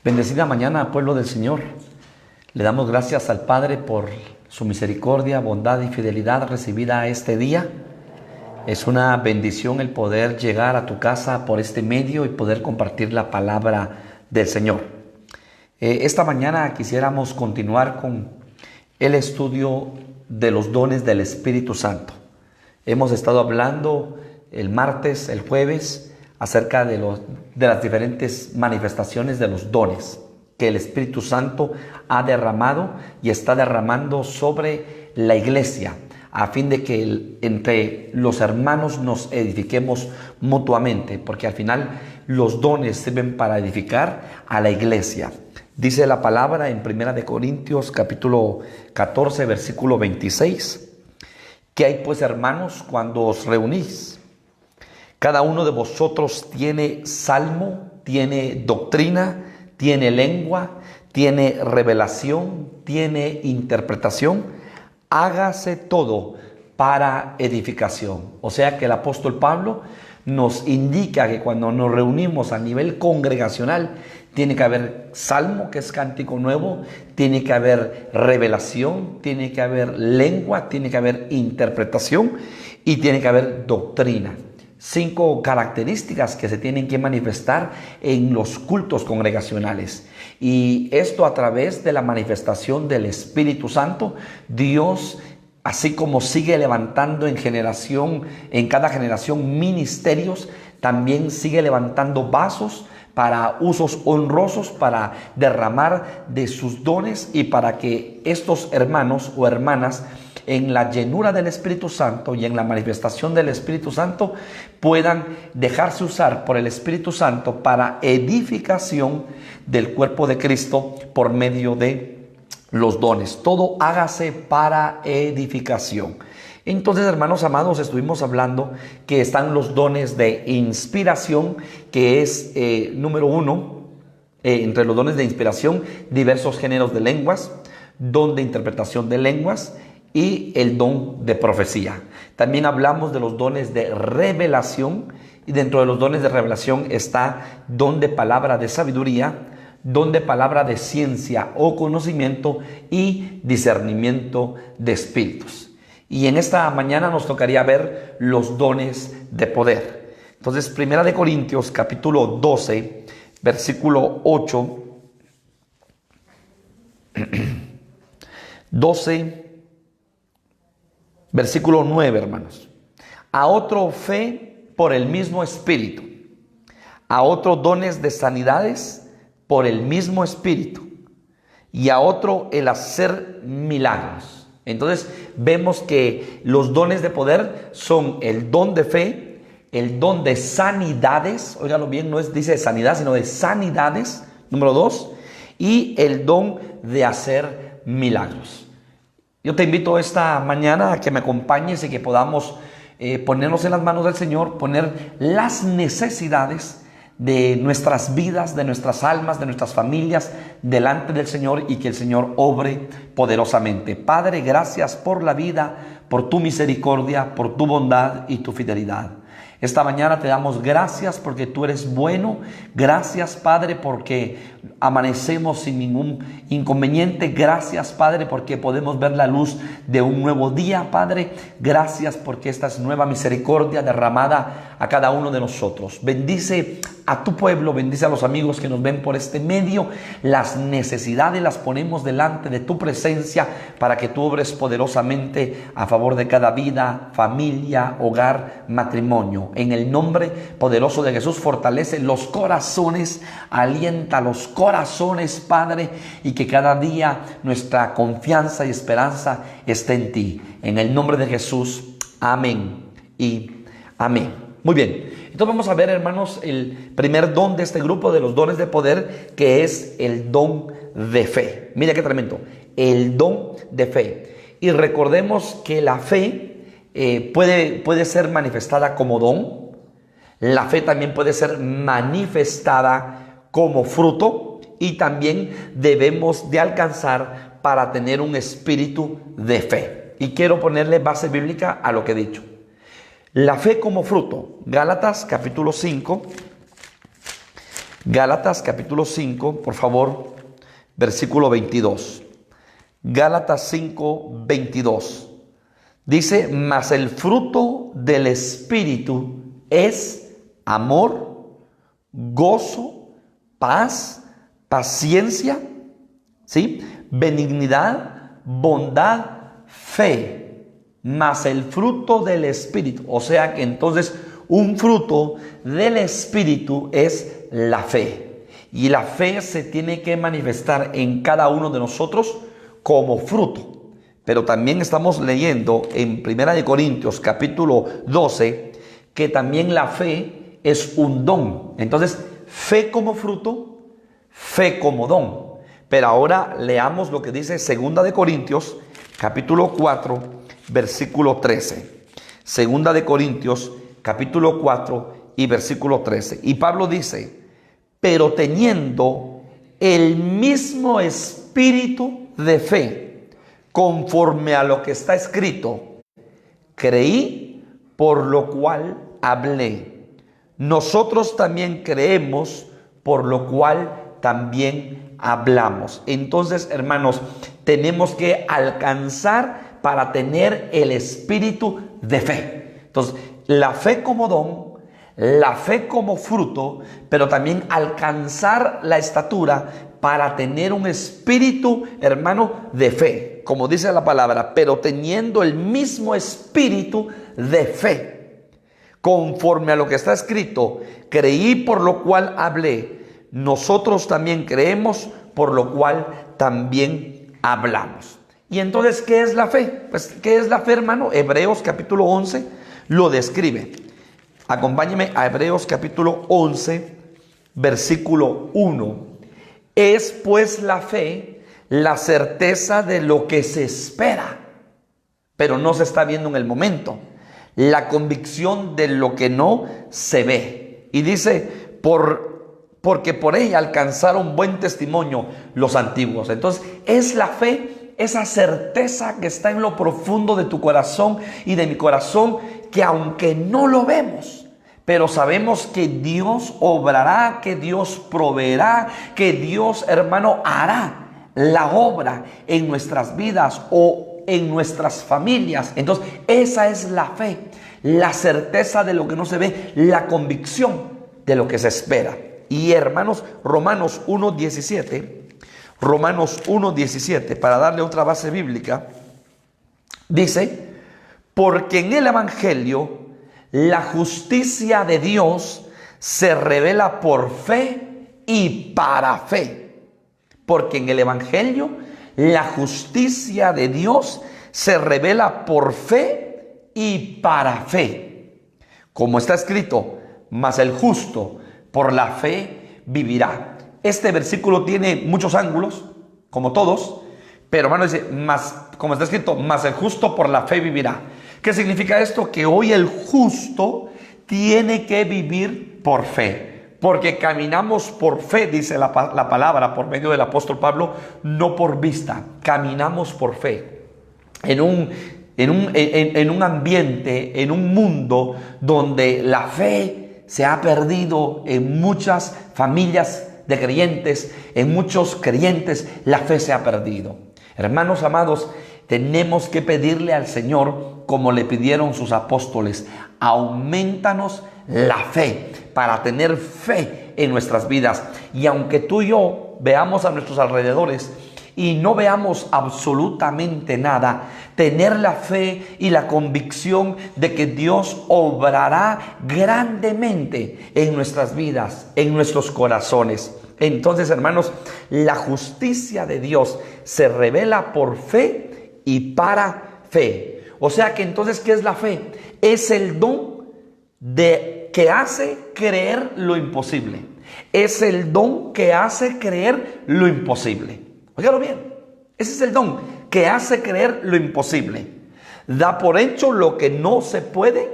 Bendecida mañana, pueblo del Señor. Le damos gracias al Padre por su misericordia, bondad y fidelidad recibida este día. Es una bendición el poder llegar a tu casa por este medio y poder compartir la palabra del Señor. Esta mañana quisiéramos continuar con el estudio de los dones del Espíritu Santo. Hemos estado hablando el martes, el jueves, acerca de las diferentes manifestaciones de los dones que el Espíritu Santo ha derramado y está derramando sobre la iglesia, a fin de que entre los hermanos nos edifiquemos mutuamente, porque al final los dones sirven para edificar a la iglesia. Dice la palabra en 1 Corintios capítulo 14, versículo 26, ¿qué hay pues, hermanos, cuando os reunís? Cada uno de vosotros tiene salmo, tiene doctrina, tiene lengua, tiene revelación, tiene interpretación. Hágase todo para edificación. O sea que el apóstol Pablo nos indica que cuando nos reunimos a nivel congregacional, tiene que haber salmo, que es cántico nuevo, tiene que haber revelación, tiene que haber lengua, tiene que haber interpretación y tiene que haber doctrina. 5 características que se tienen que manifestar en los cultos congregacionales. Y esto a través de la manifestación del Espíritu Santo. Dios, así como sigue levantando en cada generación ministerios, también sigue levantando vasos para usos honrosos, para derramar de sus dones y para que estos hermanos o hermanas, en la llenura del Espíritu Santo y en la manifestación del Espíritu Santo, puedan dejarse usar por el Espíritu Santo para edificación del cuerpo de Cristo por medio de los dones. Todo hágase para edificación. Entonces, hermanos amados, estuvimos hablando que están los dones de inspiración, que es número 1, entre los dones de inspiración, diversos géneros de lenguas, don de interpretación de lenguas, y el don de profecía. También hablamos de los dones de revelación, y dentro de los dones de revelación está don de palabra de sabiduría, don de palabra de ciencia o conocimiento y discernimiento de espíritus. Y en esta mañana nos tocaría ver los dones de poder. Entonces, 1 Corintios capítulo 12, versículo 8, 12, versículo 9, hermanos. A otro fe por el mismo Espíritu, a otro dones de sanidades por el mismo Espíritu, y a otro el hacer milagros. Entonces vemos que los dones de poder son el don de fe, el don de sanidades, óigalo bien, no dice de sanidad, sino de sanidades, número 2, y el don de hacer milagros. Yo te invito esta mañana a que me acompañes y que podamos ponernos en las manos del Señor, poner las necesidades de nuestras vidas, de nuestras almas, de nuestras familias delante del Señor, y que el Señor obre poderosamente. Padre, gracias por la vida, por tu misericordia, por tu bondad y tu fidelidad. Esta mañana te damos gracias porque tú eres bueno. Gracias, Padre, porque amanecemos sin ningún inconveniente. Gracias, Padre, porque podemos ver la luz de un nuevo día, Padre. Gracias porque esta es nueva misericordia derramada a cada uno de nosotros. Bendice a tu pueblo, bendice a los amigos que nos ven por este medio. Las necesidades las ponemos delante de tu presencia para que tú obres poderosamente a favor de cada vida, familia, hogar, matrimonio. En el nombre poderoso de Jesús, fortalece los corazones, alienta los corazones, Padre, y que cada día nuestra confianza y esperanza esté en ti. En el nombre de Jesús, amén y amén. Muy bien, entonces vamos a ver, hermanos, el primer don de este grupo de los dones de poder, que es el don de fe. Mira qué tremendo, el don de fe. Y recordemos que la fe puede ser manifestada como don. La fe también puede ser manifestada como fruto, y también debemos de alcanzar para tener un espíritu de fe. Y quiero ponerle base bíblica a lo que he dicho. La fe como fruto, Gálatas capítulo 5, Gálatas capítulo 5, por favor, versículo 22. Gálatas 5, 22. Dice, mas el fruto del Espíritu es amor, gozo, paz, paciencia, ¿sí? Benignidad, bondad, fe. Mas el fruto del Espíritu, o sea que entonces un fruto del Espíritu es la fe. Y la fe se tiene que manifestar en cada uno de nosotros como fruto. Pero también estamos leyendo en 1 Corintios capítulo 12 que también la fe es un don. Entonces, fe como fruto, fe como don. Pero ahora leamos lo que dice 2 Corintios capítulo 4, versículo 13. 2 Corintios capítulo 4 y versículo 13. Y Pablo dice, pero teniendo el mismo espíritu de fe, conforme a lo que está escrito, creí, por lo cual hablé. Nosotros también creemos, por lo cual también hablamos. Entonces, hermanos, tenemos que alcanzar para tener el espíritu de fe. Entonces, la fe como don, la fe como fruto, pero también alcanzar la estatura para tener un espíritu, hermano, de fe. Como dice la palabra, pero teniendo el mismo espíritu de fe. Conforme a lo que está escrito, creí, por lo cual hablé. Nosotros también creemos, por lo cual también hablamos. Y entonces, ¿qué es la fe? Pues, ¿qué es la fe, hermano? Hebreos capítulo 11 lo describe. Acompáñeme a Hebreos capítulo 11, versículo 1. Es pues la fe la certeza de lo que se espera, pero no se está viendo en el momento. La convicción de lo que no se ve. Y dice, porque por ella alcanzaron buen testimonio los antiguos. Entonces, es la fe, esa certeza que está en lo profundo de tu corazón y de mi corazón, que aunque no lo vemos, pero sabemos que Dios obrará, que Dios proveerá, que Dios, hermano, hará la obra en nuestras vidas o en nuestras familias. Entonces, esa es la fe, la certeza de lo que no se ve, la convicción de lo que se espera. Y hermanos, Romanos 1:17, para darle otra base bíblica, dice, porque en el Evangelio la justicia de Dios se revela por fe y para fe. Porque en el Evangelio la justicia de Dios se revela por fe y para fe. Como está escrito, mas el justo por la fe vivirá. Este versículo tiene muchos ángulos, como todos, pero hermano dice, mas, como está escrito, mas el justo por la fe vivirá. ¿Qué significa esto? Que hoy el justo tiene que vivir por fe, porque caminamos por fe, dice la palabra por medio del apóstol Pablo, no por vista, caminamos por fe. En un ambiente, en un mundo donde la fe se ha perdido en muchas familias de creyentes, en muchos creyentes la fe se ha perdido. Hermanos amados, tenemos que pedirle al Señor, como le pidieron sus apóstoles, aumentanos la fe para tener fe en nuestras vidas. Y aunque tú y yo veamos a nuestros alrededores y no veamos absolutamente nada, tener la fe y la convicción de que Dios obrará grandemente en nuestras vidas, en nuestros corazones. Entonces, hermanos, la justicia de Dios se revela por fe y para fe. O sea que entonces, ¿qué es la fe? Es el don que hace creer lo imposible. Es el don que hace creer lo imposible. Óigalo bien, ese es el don que hace creer lo imposible. Da por hecho lo que no se puede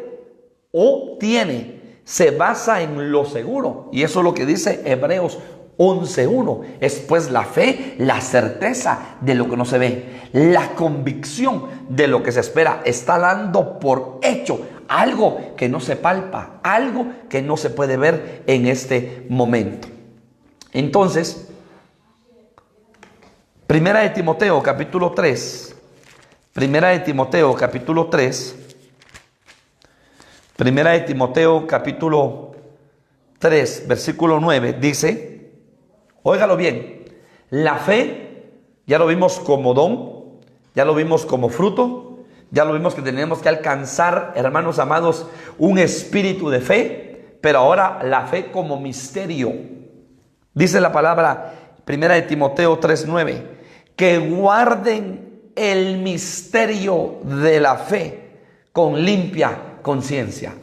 o tiene. Se basa en lo seguro. Y eso es lo que dice Hebreos 11:1. Es pues la fe, la certeza de lo que no se ve, la convicción de lo que se espera. Está dando por hecho algo que no se palpa, algo que no se puede ver en este momento. Entonces, Primera de Timoteo capítulo 3, Primera de Timoteo capítulo 3, Primera de Timoteo capítulo 3, versículo 9, dice, óigalo bien, la fe, ya lo vimos como don, ya lo vimos como fruto, ya lo vimos que tenemos que alcanzar, hermanos amados, un espíritu de fe, pero ahora la fe como misterio. Dice la palabra, Primera de Timoteo 3:9, que guarden el misterio de la fe con limpia conciencia.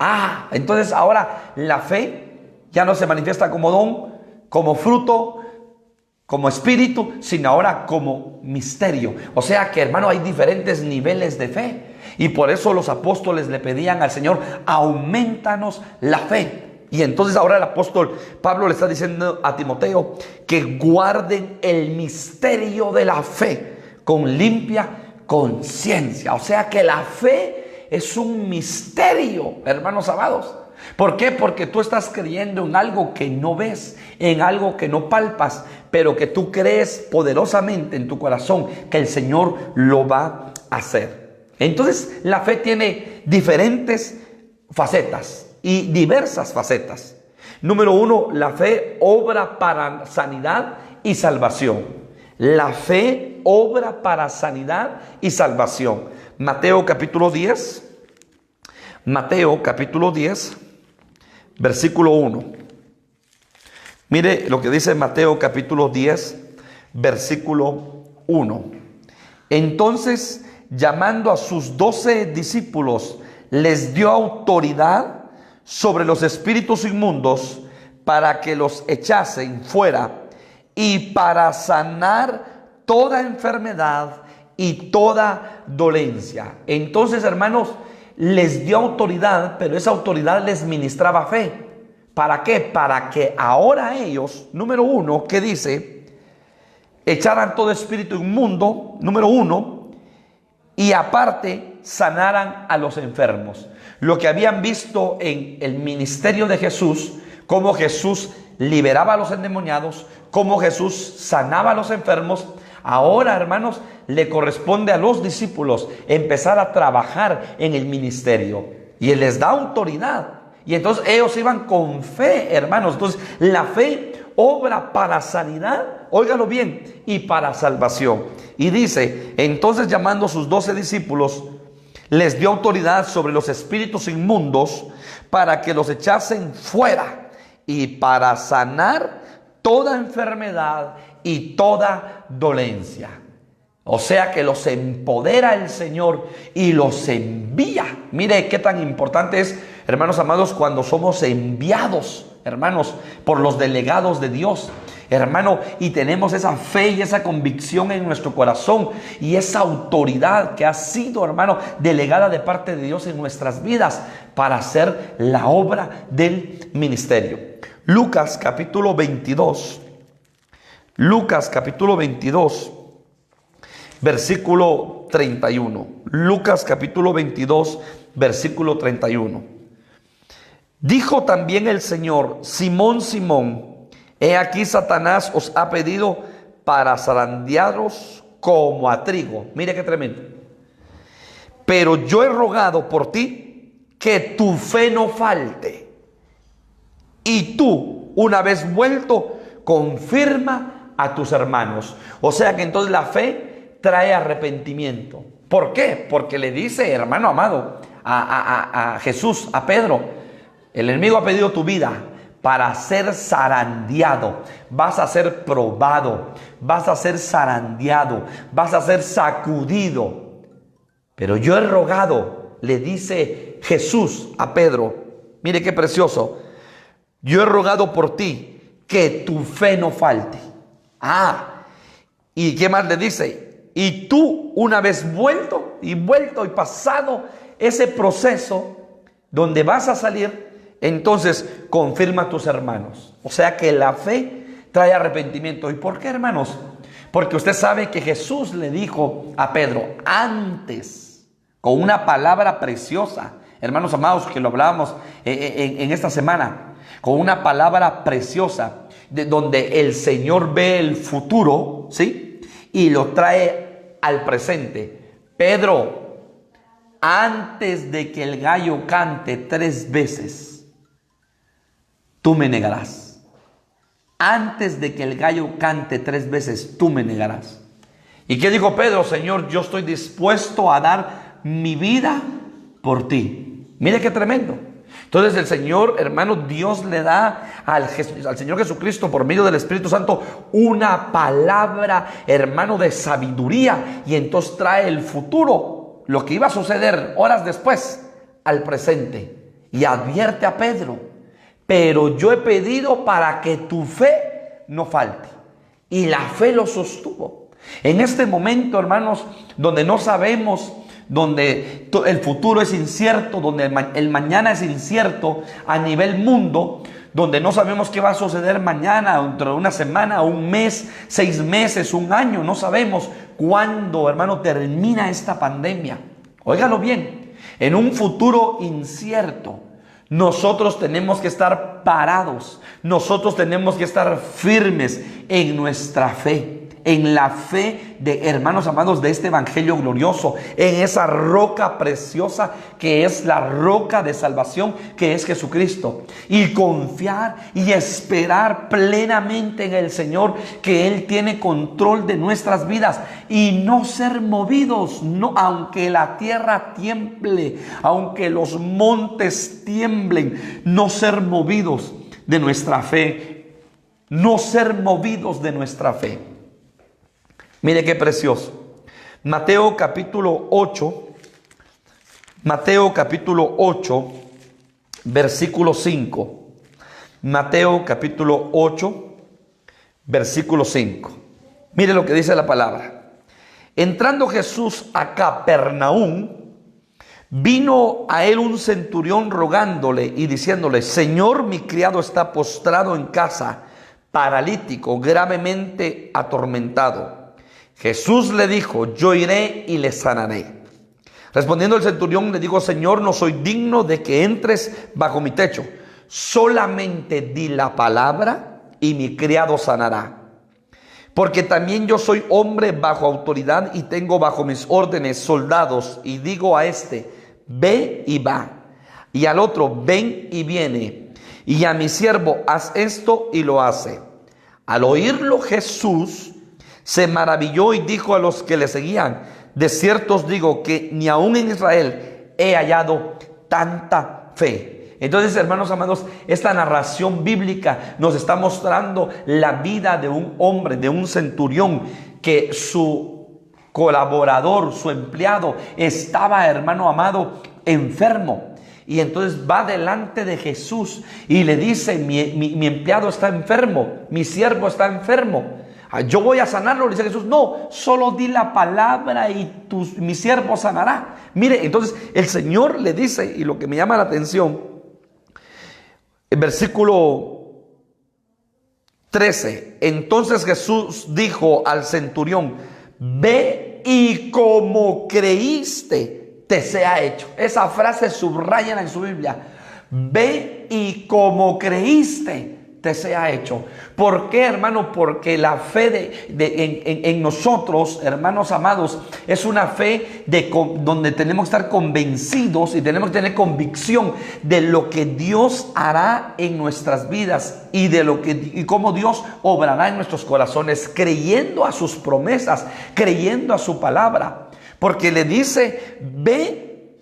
Entonces ahora la fe ya no se manifiesta como don, como fruto, como espíritu, sino ahora como misterio. O sea que, hermano, hay diferentes niveles de fe. Y por eso los apóstoles le pedían al Señor, aumentanos la fe. Y entonces ahora el apóstol Pablo le está diciendo a Timoteo que guarden el misterio de la fe con limpia conciencia. O sea que la fe es un misterio, hermanos amados. ¿Por qué? Porque tú estás creyendo en algo que no ves, en algo que no palpas, pero que tú crees poderosamente en tu corazón que el Señor lo va a hacer. Entonces la fe tiene diferentes facetas y diversas facetas. Número 1, la fe obra para sanidad y salvación. La fe obra para sanidad y salvación. Mateo capítulo 10, versículo 1. Mire lo que dice Mateo capítulo 10, versículo 1. Entonces, llamando a sus 12 discípulos, les dio autoridad sobre los espíritus inmundos para que los echasen fuera y para sanar toda enfermedad y toda dolencia. Entonces, hermanos, les dio autoridad, pero esa autoridad les ministraba fe. ¿Para qué? Para que ahora ellos, número 1, ¿qué dice? Echaran todo espíritu inmundo, número 1, y aparte sanaran a los enfermos. Lo que habían visto en el ministerio de Jesús, cómo Jesús liberaba a los endemoniados, cómo Jesús sanaba a los enfermos. Ahora, hermanos, le corresponde a los discípulos empezar a trabajar en el ministerio. Y Él les da autoridad. Y entonces ellos iban con fe, hermanos. Entonces la fe obra para sanidad, óigalo bien, y para salvación. Y dice, entonces llamando a sus 12 discípulos, les dio autoridad sobre los espíritus inmundos para que los echasen fuera y para sanar toda enfermedad y toda dolencia. O sea que los empodera el Señor y los envía. Mire qué tan importante es, hermanos amados, cuando somos enviados, hermanos, por los delegados de Dios, hermano, y tenemos esa fe y esa convicción en nuestro corazón y esa autoridad que ha sido, hermano, delegada de parte de Dios en nuestras vidas para hacer la obra del ministerio. Lucas capítulo 22, versículo 31. Lucas capítulo 22, versículo 31. Dijo también el Señor, Simón, Simón, he aquí Satanás os ha pedido para zarandearos como a trigo. Mire qué tremendo. Pero yo he rogado por ti que tu fe no falte. Y tú, una vez vuelto, confirma a tus hermanos. O sea que entonces la fe trae arrepentimiento. ¿Por qué? Porque le dice, hermano amado, a Jesús, a Pedro, el enemigo ha pedido tu vida para ser zarandeado. Vas a ser probado, vas a ser zarandeado, vas a ser sacudido. Pero yo he rogado, le dice Jesús a Pedro, mire qué precioso, yo he rogado por ti que tu fe no falte. ¿Y qué más le dice? Y tú, una vez vuelto y pasado ese proceso donde vas a salir, entonces confirma a tus hermanos. O sea que la fe trae arrepentimiento. ¿Y por qué, hermanos? Porque usted sabe que Jesús le dijo a Pedro antes, con una palabra preciosa, hermanos amados, que lo hablábamos en esta semana, con una palabra preciosa, donde el Señor ve el futuro, ¿sí? Y lo trae al presente. Pedro, antes de que el gallo cante 3 veces, tú me negarás. Antes de que el gallo cante 3 veces, tú me negarás. ¿Y qué dijo Pedro? Señor, yo estoy dispuesto a dar mi vida por ti. Mire qué tremendo. Entonces el Señor, hermano, Dios le da al Señor Jesucristo por medio del Espíritu Santo una palabra, hermano, de sabiduría, y entonces trae el futuro, lo que iba a suceder horas después, al presente, y advierte a Pedro: pero yo he pedido para que tu fe no falte. Y la fe lo sostuvo. En este momento, hermanos, donde no sabemos, donde el futuro es incierto, donde el mañana es incierto a nivel mundo, donde no sabemos qué va a suceder mañana, dentro de una semana, un mes, 6 meses, un año, no sabemos cuándo, hermano, termina esta pandemia. Óigalo bien, en un futuro incierto, nosotros tenemos que estar parados, nosotros tenemos que estar firmes en nuestra fe, en la fe de, hermanos amados, de este evangelio glorioso, en esa roca preciosa que es la roca de salvación, que es Jesucristo, y confiar y esperar plenamente en el Señor, que Él tiene control de nuestras vidas, y no ser movidos, no, aunque la tierra tiemble, aunque los montes tiemblen, no ser movidos de nuestra fe, no ser movidos de nuestra fe. Mire qué precioso. Mateo capítulo 8, versículo 5. Mateo capítulo 8, versículo 5. Mire lo que dice la palabra. Entrando Jesús a Capernaum, vino a él un centurión rogándole y diciéndole: Señor, mi criado está postrado en casa, paralítico, gravemente atormentado. Jesús le dijo: yo iré y le sanaré. Respondiendo el centurión le dijo: Señor, no soy digno de que entres bajo mi techo. Solamente di la palabra y mi criado sanará. Porque también yo soy hombre bajo autoridad y tengo bajo mis órdenes soldados. Y digo a este: ve y va. Y al otro: ven y viene. Y a mi siervo: haz esto, y lo hace. Al oírlo Jesús se maravilló y dijo a los que le seguían: de cierto os digo que ni aun en Israel he hallado tanta fe. Entonces, hermanos amados, esta narración bíblica nos está mostrando la vida de un hombre, de un centurión, que su colaborador, su empleado, estaba, hermano amado, enfermo. Y entonces va delante de Jesús y le dice: mi empleado está enfermo, mi siervo está enfermo. Yo voy a sanarlo. Le dice Jesús: no, solo di la palabra y mi siervo sanará. Mire, entonces el Señor le dice, y lo que me llama la atención, el versículo 13. Entonces Jesús dijo al centurión: ve y como creíste, te sea hecho. Esa frase subrayan en su Biblia: ve y como creíste, te sea hecho. ¿Por qué, hermano? Porque la fe en nosotros, hermanos amados, es una fe donde tenemos que estar convencidos y tenemos que tener convicción de lo que Dios hará en nuestras vidas y cómo Dios obrará en nuestros corazones, creyendo a sus promesas, creyendo a su palabra. Porque le dice: ve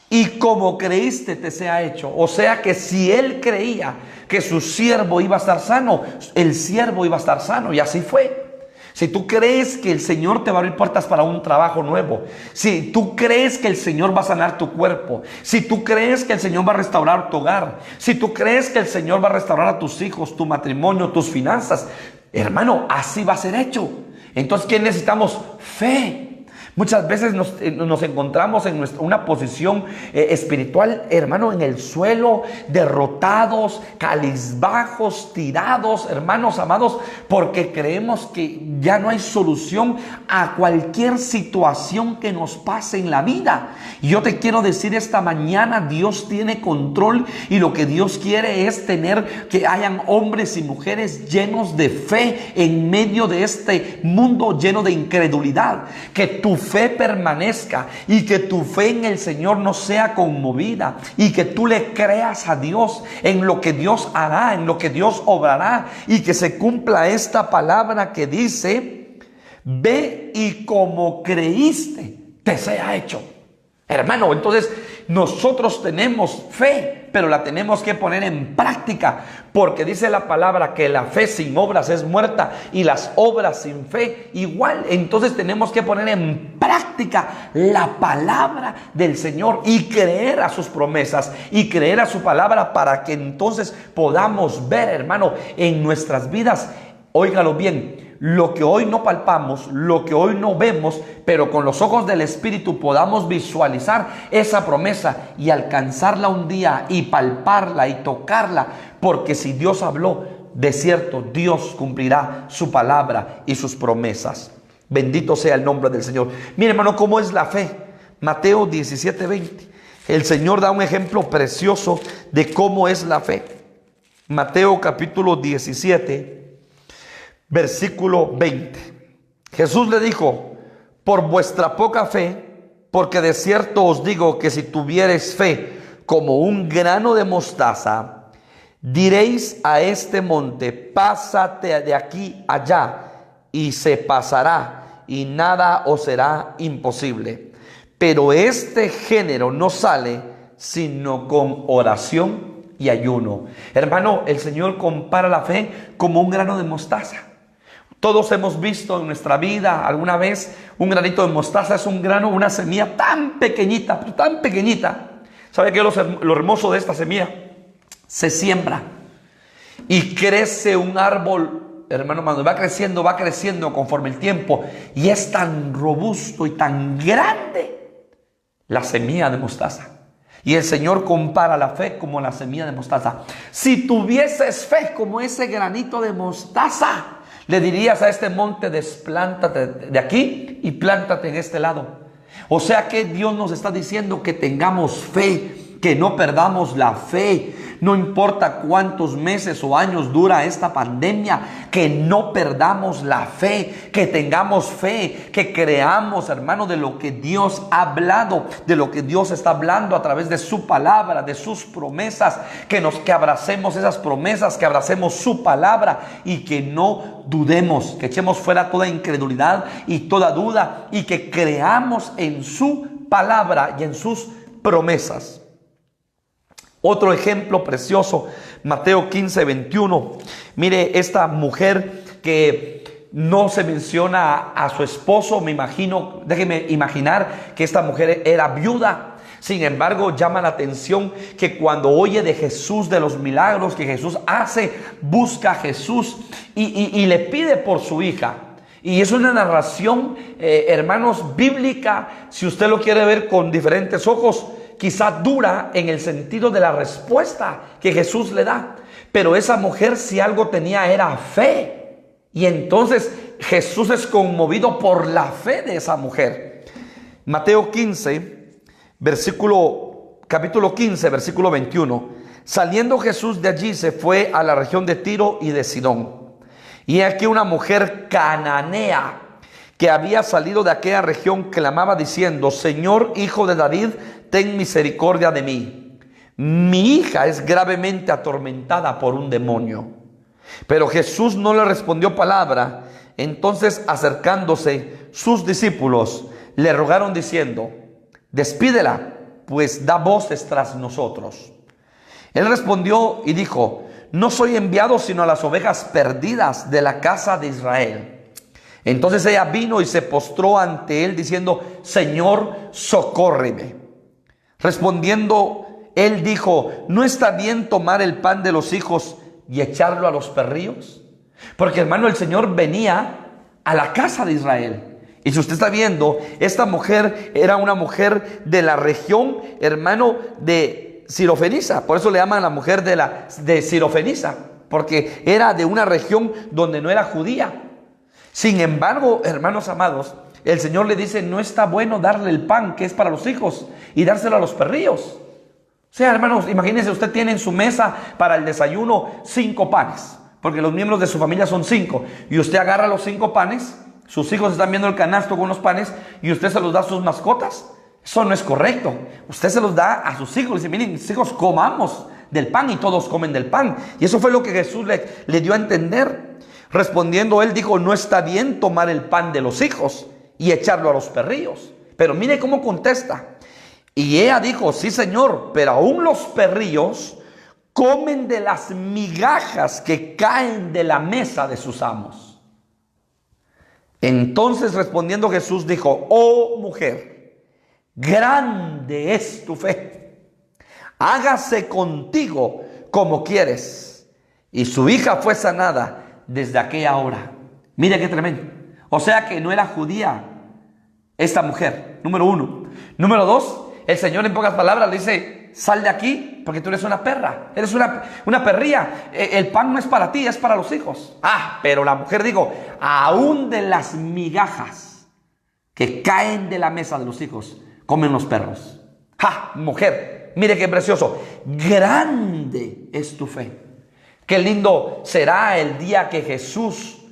y como creíste, te sea hecho. O sea que si él creía que su siervo iba a estar sano, el siervo iba a estar sano, y así fue. Si tú crees que el Señor te va a abrir puertas para un trabajo nuevo, si tú crees que el Señor va a sanar tu cuerpo, si tú crees que el Señor va a restaurar tu hogar, si tú crees que el Señor va a restaurar a tus hijos, tu matrimonio, tus finanzas, hermano, así va a ser hecho. Entonces, ¿qué necesitamos? Fe. Muchas veces nos encontramos en una posición espiritual, hermano, en el suelo, derrotados, cabizbajos, tirados, hermanos amados, porque creemos que ya no hay solución a cualquier situación que nos pase en la vida. Y yo te quiero decir esta mañana, Dios tiene control, y lo que Dios quiere es tener que hayan hombres y mujeres llenos de fe en medio de este mundo lleno de incredulidad. Que tu fe permanezca y que tu fe en el Señor no sea conmovida, y que tú le creas a Dios en lo que Dios hará, en lo que Dios obrará, y que se cumpla esta palabra que dice: ve y como creíste, te sea hecho. Hermano, entonces nosotros tenemos fe, pero la tenemos que poner en práctica, porque dice la palabra que la fe sin obras es muerta, y las obras sin fe igual. Entonces tenemos que poner en práctica la palabra del Señor y creer a sus promesas y creer a su palabra, para que entonces podamos ver, hermano, en nuestras vidas, óigalo bien, lo que hoy no palpamos, lo que hoy no vemos, pero con los ojos del Espíritu podamos visualizar esa promesa y alcanzarla un día, y palparla y tocarla, porque si Dios habló, de cierto Dios cumplirá su palabra y sus promesas. Bendito sea el nombre del Señor. Mire, hermano, cómo es la fe. Mateo 17:20. El Señor da un ejemplo precioso de cómo es la fe. Mateo capítulo 17, versículo 20. Jesús le dijo: por vuestra poca fe, porque de cierto os digo que si tuviereis fe como un grano de mostaza, diréis a este monte: pásate de aquí allá, y se pasará, y nada os será imposible. Pero este género no sale sino con oración y ayuno. Hermano, el Señor compara la fe como un grano de mostaza. Todos hemos visto en nuestra vida alguna vez un granito de mostaza. Es un grano, una semilla tan pequeñita, pero tan pequeñita. ¿Sabe qué es lo hermoso de esta semilla? Se siembra y crece un árbol, hermano, va creciendo conforme el tiempo, y es tan robusto y tan grande la semilla de mostaza. Y el Señor compara la fe como la semilla de mostaza. Si tuvieses fe como ese granito de mostaza, le dirías a este monte: desplántate de aquí y plántate en este lado. O sea que Dios nos está diciendo que tengamos fe, que no perdamos la fe. No importa cuántos meses o años dura esta pandemia, que no perdamos la fe, que tengamos fe, que creamos, hermano, de lo que Dios ha hablado, de lo que Dios está hablando a través de su palabra, de sus promesas, que abracemos esas promesas, que abracemos su palabra, y que no dudemos, que echemos fuera toda incredulidad y toda duda, y que creamos en su palabra y en sus promesas. Otro ejemplo precioso, Mateo 15:21. Mire, esta mujer que no se menciona a su esposo, déjeme imaginar que esta mujer era viuda. Sin embargo, llama la atención que cuando oye de Jesús, de los milagros que Jesús hace, busca a Jesús y le pide por su hija. Y es una narración, hermanos, bíblica. Si usted lo quiere ver con diferentes ojos, quizá dura en el sentido de la respuesta que Jesús le da. Pero esa mujer, si algo tenía, era fe. Y entonces Jesús es conmovido por la fe de esa mujer. Mateo 15, capítulo 15, versículo 21. Saliendo Jesús de allí, se fue a la región de Tiro y de Sidón. Y aquí una mujer cananea que había salido de aquella región clamaba diciendo: Señor, hijo de David, ten misericordia de mí. Mi hija es gravemente atormentada por un demonio. Pero Jesús no le respondió palabra. Entonces, acercándose sus discípulos, le rogaron diciendo: despídela, pues da voces tras nosotros. Él respondió y dijo: no soy enviado sino a las ovejas perdidas de la casa de Israel. Entonces ella vino y se postró ante él diciendo: Señor, socórreme. Respondiendo, él dijo: ¿no está bien tomar el pan de los hijos y echarlo a los perrillos? Porque, hermano, el Señor venía a la casa de Israel Y si usted está viendo, esta mujer era una mujer de la región, hermano, de Sirofeniza. Por eso le llaman la mujer de Sirofeniza, porque era de una región donde no era judía. Sin embargo, hermanos amados, el Señor le dice, no está bueno darle el pan que es para los hijos y dárselo a los perrillos. O sea, hermanos, imagínense, usted tiene en su mesa para el desayuno 5 panes, porque los miembros de su familia son 5, y usted agarra los 5 panes, sus hijos están viendo el canasto con los panes, y usted se los da a sus mascotas. Eso no es correcto. Usted se los da a sus hijos, y dice, miren, mis hijos, comamos del pan, y todos comen del pan. Y eso fue lo que Jesús le dio a entender. Respondiendo, él dijo, no está bien tomar el pan de los hijos y echarlo a los perrillos. Pero mire cómo contesta. Y ella dijo, sí, Señor, pero aún los perrillos comen de las migajas que caen de la mesa de sus amos. Entonces respondiendo Jesús dijo, oh mujer, grande es tu fe, hágase contigo como quieres. Y su hija fue sanada desde aquella hora. Mire qué tremendo. O sea que no era judía esta mujer, número 1. Número 2, el Señor en pocas palabras le dice, sal de aquí porque tú eres una perra, eres una perría. El pan no es para ti, es para los hijos. Pero la mujer dijo, aún de las migajas que caen de la mesa de los hijos, comen los perros. Mujer, mire qué precioso. Grande es tu fe. Qué lindo será el día que Jesús,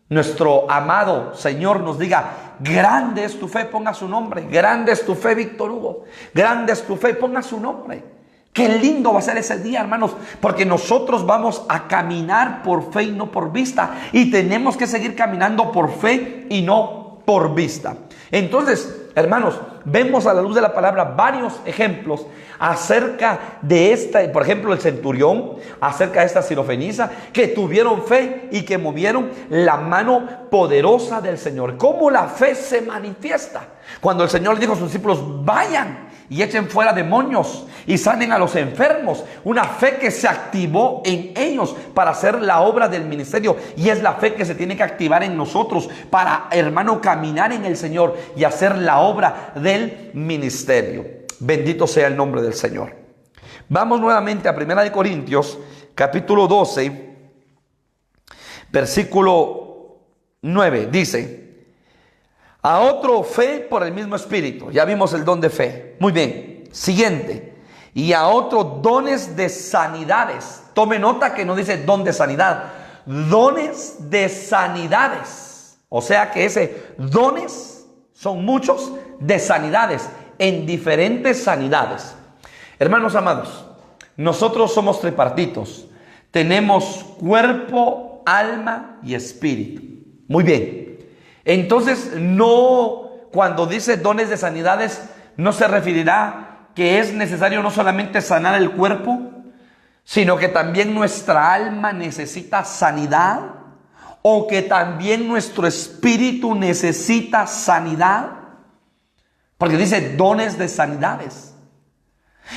nuestro amado Señor, nos diga, grande es tu fe, ponga su nombre. Grande es tu fe, Víctor Hugo. Grande es tu fe, ponga su nombre. Qué lindo va a ser ese día, hermanos, porque nosotros vamos a caminar por fe y no por vista. Y tenemos que seguir caminando por fe y no por vista. Entonces, hermanos, vemos a la luz de la palabra varios ejemplos acerca de esta, por ejemplo, el centurión, acerca de esta sirofeniza, que tuvieron fe y que movieron la mano poderosa del Señor. ¿Cómo la fe se manifiesta? Cuando el Señor le dijo a sus discípulos, vayan y echen fuera demonios y sanen a los enfermos. Una fe que se activó en ellos para hacer la obra del ministerio. Y es la fe que se tiene que activar en nosotros para, hermano, caminar en el Señor y hacer la obra del ministerio. Bendito sea el nombre del Señor. Vamos nuevamente a 1 Corintios, capítulo 12, versículo 9. Dice, a otro fe por el mismo Espíritu. Ya vimos el don de fe. Muy bien. Siguiente. Y a otro dones de sanidades. Tome nota que no dice don de sanidad. Dones de sanidades. O sea que ese dones son muchos de sanidades. En diferentes sanidades. Hermanos amados, nosotros somos tripartitos. Tenemos cuerpo, alma y espíritu. Muy bien. Entonces, no, cuando dice dones de sanidades, no se referirá que es necesario no solamente sanar el cuerpo, sino que también nuestra alma necesita sanidad, o que también nuestro espíritu necesita sanidad, porque dice dones de sanidades.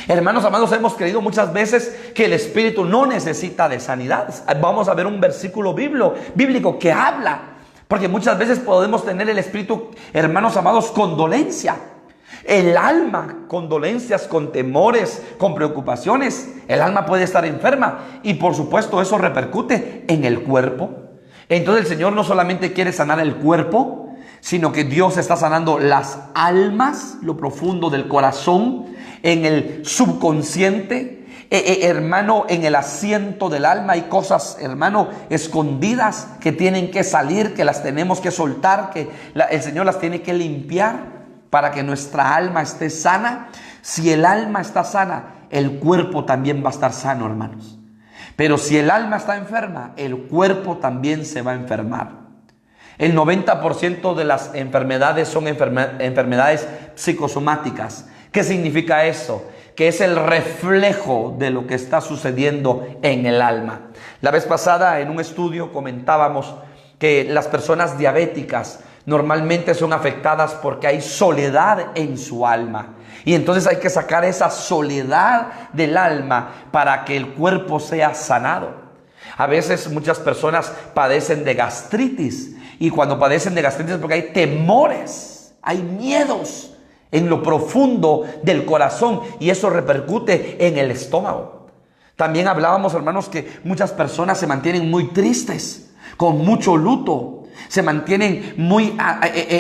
Hermanos amados, hemos creído muchas veces que el espíritu no necesita de sanidades. Vamos a ver un versículo bíblico que habla. Porque muchas veces podemos tener el espíritu, hermanos amados, con dolencia. El alma con dolencias, con temores, con preocupaciones. El alma puede estar enferma. Y por supuesto eso repercute en el cuerpo. Entonces el Señor no solamente quiere sanar el cuerpo, sino que Dios está sanando las almas, lo profundo del corazón, en el subconsciente. Hermano, en el asiento del alma hay cosas, hermano, escondidas que tienen que salir, que las tenemos que soltar, que el Señor las tiene que limpiar para que nuestra alma esté sana. Si el alma está sana, el cuerpo también va a estar sano, hermanos. Pero si el alma está enferma, el cuerpo también se va a enfermar. El 90% de las enfermedades son enfermedades psicosomáticas. ¿Qué significa eso? Que es el reflejo de lo que está sucediendo en el alma. La vez pasada en un estudio comentábamos que las personas diabéticas normalmente son afectadas porque hay soledad en su alma. Y entonces hay que sacar esa soledad del alma para que el cuerpo sea sanado. A veces muchas personas padecen de gastritis, y cuando padecen de gastritis es porque hay temores, hay miedos en lo profundo del corazón, y eso repercute en el estómago. También hablábamos, hermanos, que muchas personas se mantienen muy tristes, con mucho luto. Se mantienen muy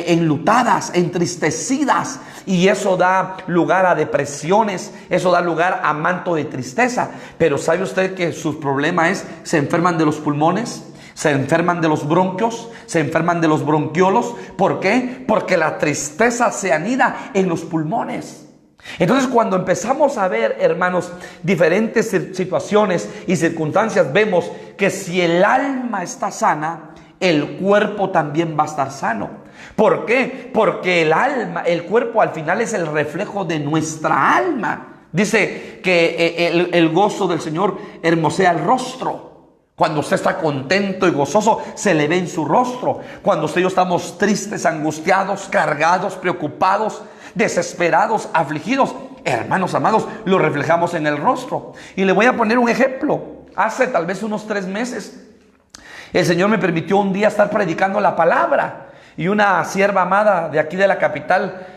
enlutadas, entristecidas, y eso da lugar a depresiones, eso da lugar a manto de tristeza. Pero ¿sabe usted que su problema es, se enferman de los pulmones, se enferman de los bronquios, se enferman de los bronquiolos? ¿Por qué? Porque la tristeza se anida en los pulmones. Entonces, cuando empezamos a ver, hermanos, diferentes situaciones y circunstancias, vemos que si el alma está sana, el cuerpo también va a estar sano. ¿Por qué? Porque el alma, el cuerpo al final es el reflejo de nuestra alma. Dice que el gozo del Señor hermosea el rostro. Cuando usted está contento y gozoso, se le ve en su rostro. Cuando usted y yo estamos tristes, angustiados, cargados, preocupados, desesperados, afligidos, hermanos amados, lo reflejamos en el rostro. Y le voy a poner un ejemplo. Hace tal vez unos 3 meses, el Señor me permitió un día estar predicando la palabra, y una sierva amada de aquí de la capital,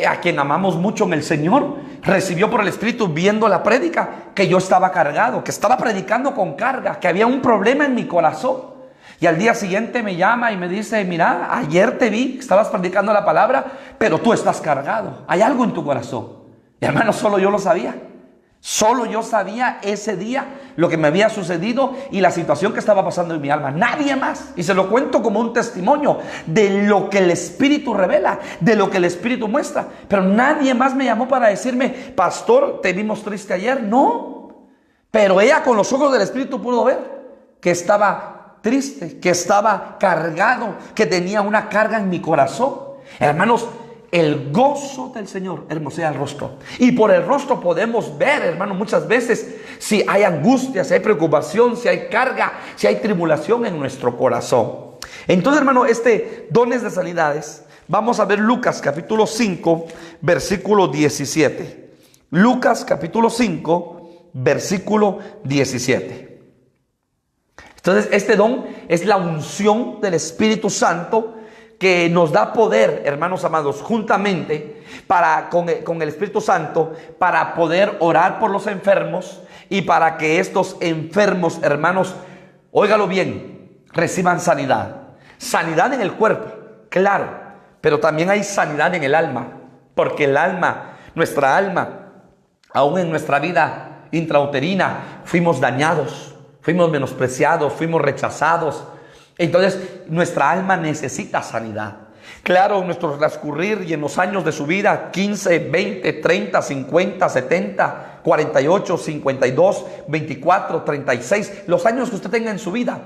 a quien amamos mucho en el Señor, recibió por el Espíritu, viendo la prédica, que yo estaba cargado, que estaba predicando con carga, que había un problema en mi corazón. Y al día siguiente me llama y me dice: mira, ayer te vi, estabas predicando la palabra, pero tú estás cargado, hay algo en tu corazón. Y hermano, solo yo lo sabía. Solo yo sabía ese día lo que me había sucedido y la situación que estaba pasando en mi alma. Nadie más. Y se lo cuento como un testimonio de lo que el Espíritu revela, de lo que el Espíritu muestra. Pero nadie más me llamó para decirme: pastor, te vimos triste ayer. No. Pero ella con los ojos del Espíritu pudo ver que estaba triste, que estaba cargado, que tenía una carga en mi corazón. Hermanos, el gozo del Señor hermosea el rostro. Y por el rostro podemos ver, hermano, muchas veces si hay angustia, si hay preocupación, si hay carga, si hay tribulación en nuestro corazón. Entonces, hermano, dones de sanidades, vamos a ver Lucas capítulo 5, versículo 17. Lucas capítulo 5, versículo 17. Entonces, este don es la unción del Espíritu Santo, que nos da poder, hermanos amados, juntamente con el Espíritu Santo, para poder orar por los enfermos, y para que estos enfermos, hermanos, óigalo bien, reciban sanidad. Sanidad en el cuerpo, claro, pero también hay sanidad en el alma, porque el alma, nuestra alma, aún en nuestra vida intrauterina, fuimos dañados, fuimos menospreciados, fuimos rechazados. Entonces nuestra alma necesita sanidad. Claro, en nuestro transcurrir y en los años de su vida, 15, 20, 30, 50, 70, 48, 52, 24, 36, los años que usted tenga en su vida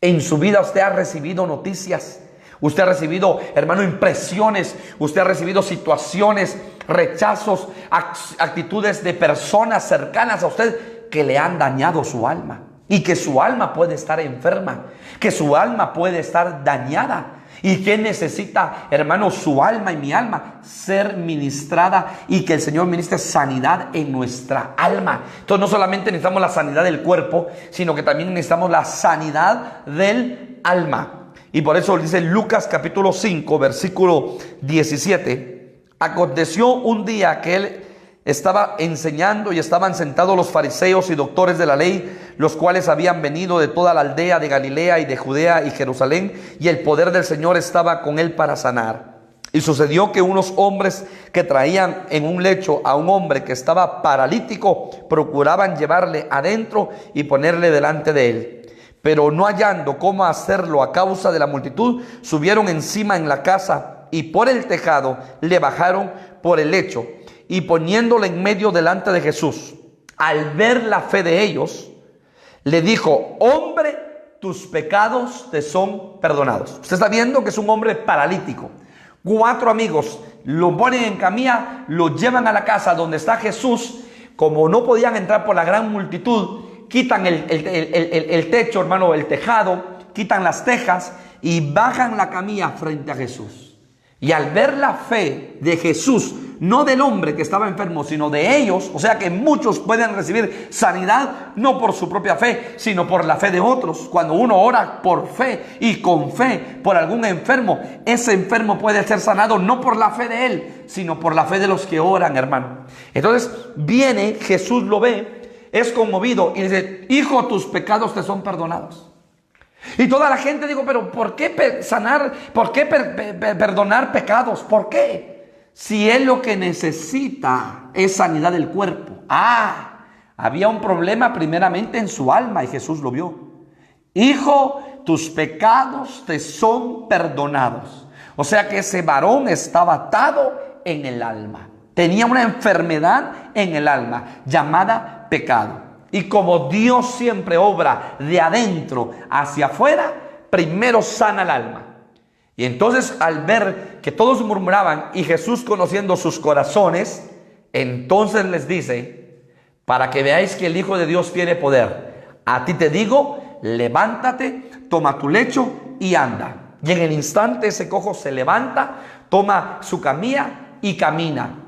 usted ha recibido noticias, usted ha recibido, hermano, impresiones, usted ha recibido situaciones, rechazos, actitudes de personas cercanas a usted que le han dañado su alma. Y que su alma puede estar enferma, que su alma puede estar dañada. ¿Y que necesita, hermano, su alma y mi alma? Ser ministrada, y que el Señor ministre sanidad en nuestra alma. Entonces, no solamente necesitamos la sanidad del cuerpo, sino que también necesitamos la sanidad del alma. Y por eso dice Lucas capítulo 5, versículo 17. Aconteció un día que él estaba enseñando, y estaban sentados los fariseos y doctores de la ley, los cuales habían venido de toda la aldea de Galilea y de Judea y Jerusalén, y el poder del Señor estaba con él para sanar. Y sucedió que unos hombres que traían en un lecho a un hombre que estaba paralítico, procuraban llevarle adentro y ponerle delante de él. Pero no hallando cómo hacerlo a causa de la multitud, subieron encima en la casa, y por el tejado le bajaron por el lecho, y poniéndole en medio delante de Jesús, al ver la fe de ellos, le dijo: hombre, tus pecados te son perdonados. Usted está viendo que es un hombre paralítico. 4 amigos lo ponen en camilla, lo llevan a la casa donde está Jesús. Como no podían entrar por la gran multitud, quitan el techo, hermano, el tejado, quitan las tejas y bajan la camilla frente a Jesús. Y al ver la fe de Jesús, no del hombre que estaba enfermo, sino de ellos. O sea que muchos pueden recibir sanidad no por su propia fe, sino por la fe de otros. Cuando uno ora por fe y con fe por algún enfermo, ese enfermo puede ser sanado no por la fe de él, sino por la fe de los que oran, hermano. Entonces viene, Jesús lo ve, es conmovido y dice: hijo, tus pecados te son perdonados. Y toda la gente dijo: pero ¿por qué sanar? ¿Por qué perdonar pecados? ¿Por qué? Si él lo que necesita es sanidad del cuerpo. Había un problema primeramente en su alma y Jesús lo vio. Hijo, tus pecados te son perdonados. O sea que ese varón estaba atado en el alma. Tenía una enfermedad en el alma llamada pecado. Y como Dios siempre obra de adentro hacia afuera, primero sana el alma. Y entonces, al ver que todos murmuraban y Jesús conociendo sus corazones, entonces les dice: para que veáis que el Hijo de Dios tiene poder, a ti te digo, levántate, toma tu lecho y anda. Y en el instante ese cojo se levanta, toma su camilla y camina.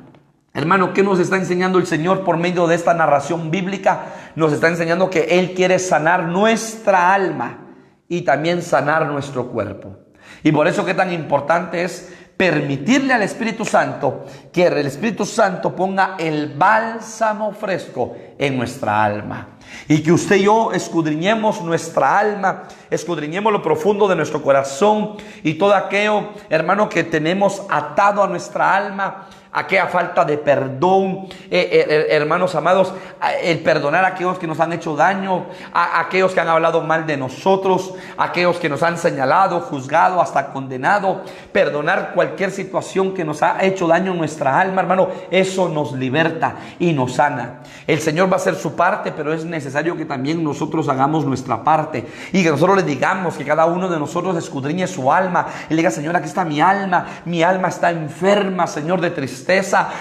Hermano, ¿qué nos está enseñando el Señor por medio de esta narración bíblica? Nos está enseñando que Él quiere sanar nuestra alma y también sanar nuestro cuerpo. Y por eso que tan importante es permitirle al Espíritu Santo que el Espíritu Santo ponga el bálsamo fresco en nuestra alma. Y que usted y yo escudriñemos nuestra alma, escudriñemos lo profundo de nuestro corazón y todo aquello, hermano, que tenemos atado a nuestra alma, aquella falta de perdón, hermanos amados, el perdonar a aquellos que nos han hecho daño, a aquellos que han hablado mal de nosotros, a aquellos que nos han señalado, juzgado, hasta condenado. Perdonar cualquier situación que nos ha hecho daño en nuestra alma, hermano, eso nos liberta y nos sana. El Señor va a hacer su parte, pero es necesario que también nosotros hagamos nuestra parte y que nosotros le digamos, que cada uno de nosotros escudriñe su alma y le diga: Señor, aquí está mi alma está enferma, Señor, de tristeza.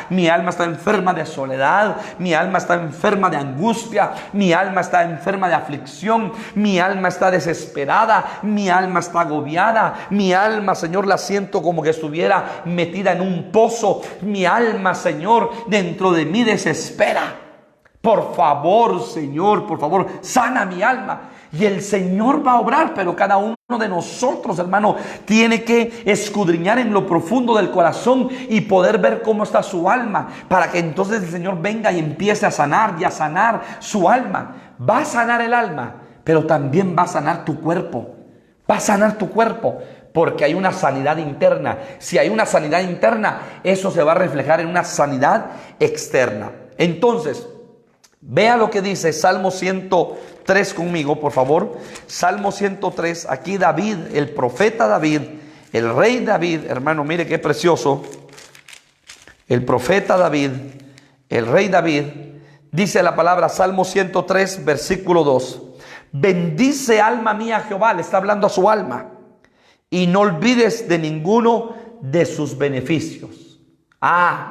Mi alma está enferma de soledad, mi alma está enferma de angustia, mi alma está enferma de aflicción, mi alma está desesperada, mi alma está agobiada, mi alma, Señor, la siento como que estuviera metida en un pozo, mi alma, Señor, dentro de mí desespera. Por favor, Señor, por favor, sana mi alma. Y el Señor va a obrar, pero cada uno de nosotros, hermano, tiene que escudriñar en lo profundo del corazón y poder ver cómo está su alma, para que entonces el Señor venga y empiece a sanar y a sanar su alma. Va a sanar el alma, pero también va a sanar tu cuerpo. Va a sanar tu cuerpo, porque hay una sanidad interna. Si hay una sanidad interna, eso se va a reflejar en una sanidad externa. Entonces, vea lo que dice Salmo 103 conmigo, por favor. Salmo 103, aquí David, el profeta David, el rey David, hermano, mire qué precioso. El profeta David, el rey David, dice la palabra, Salmo 103, versículo 2. Bendice alma mía a Jehová, le está hablando a su alma, y no olvides de ninguno de sus beneficios.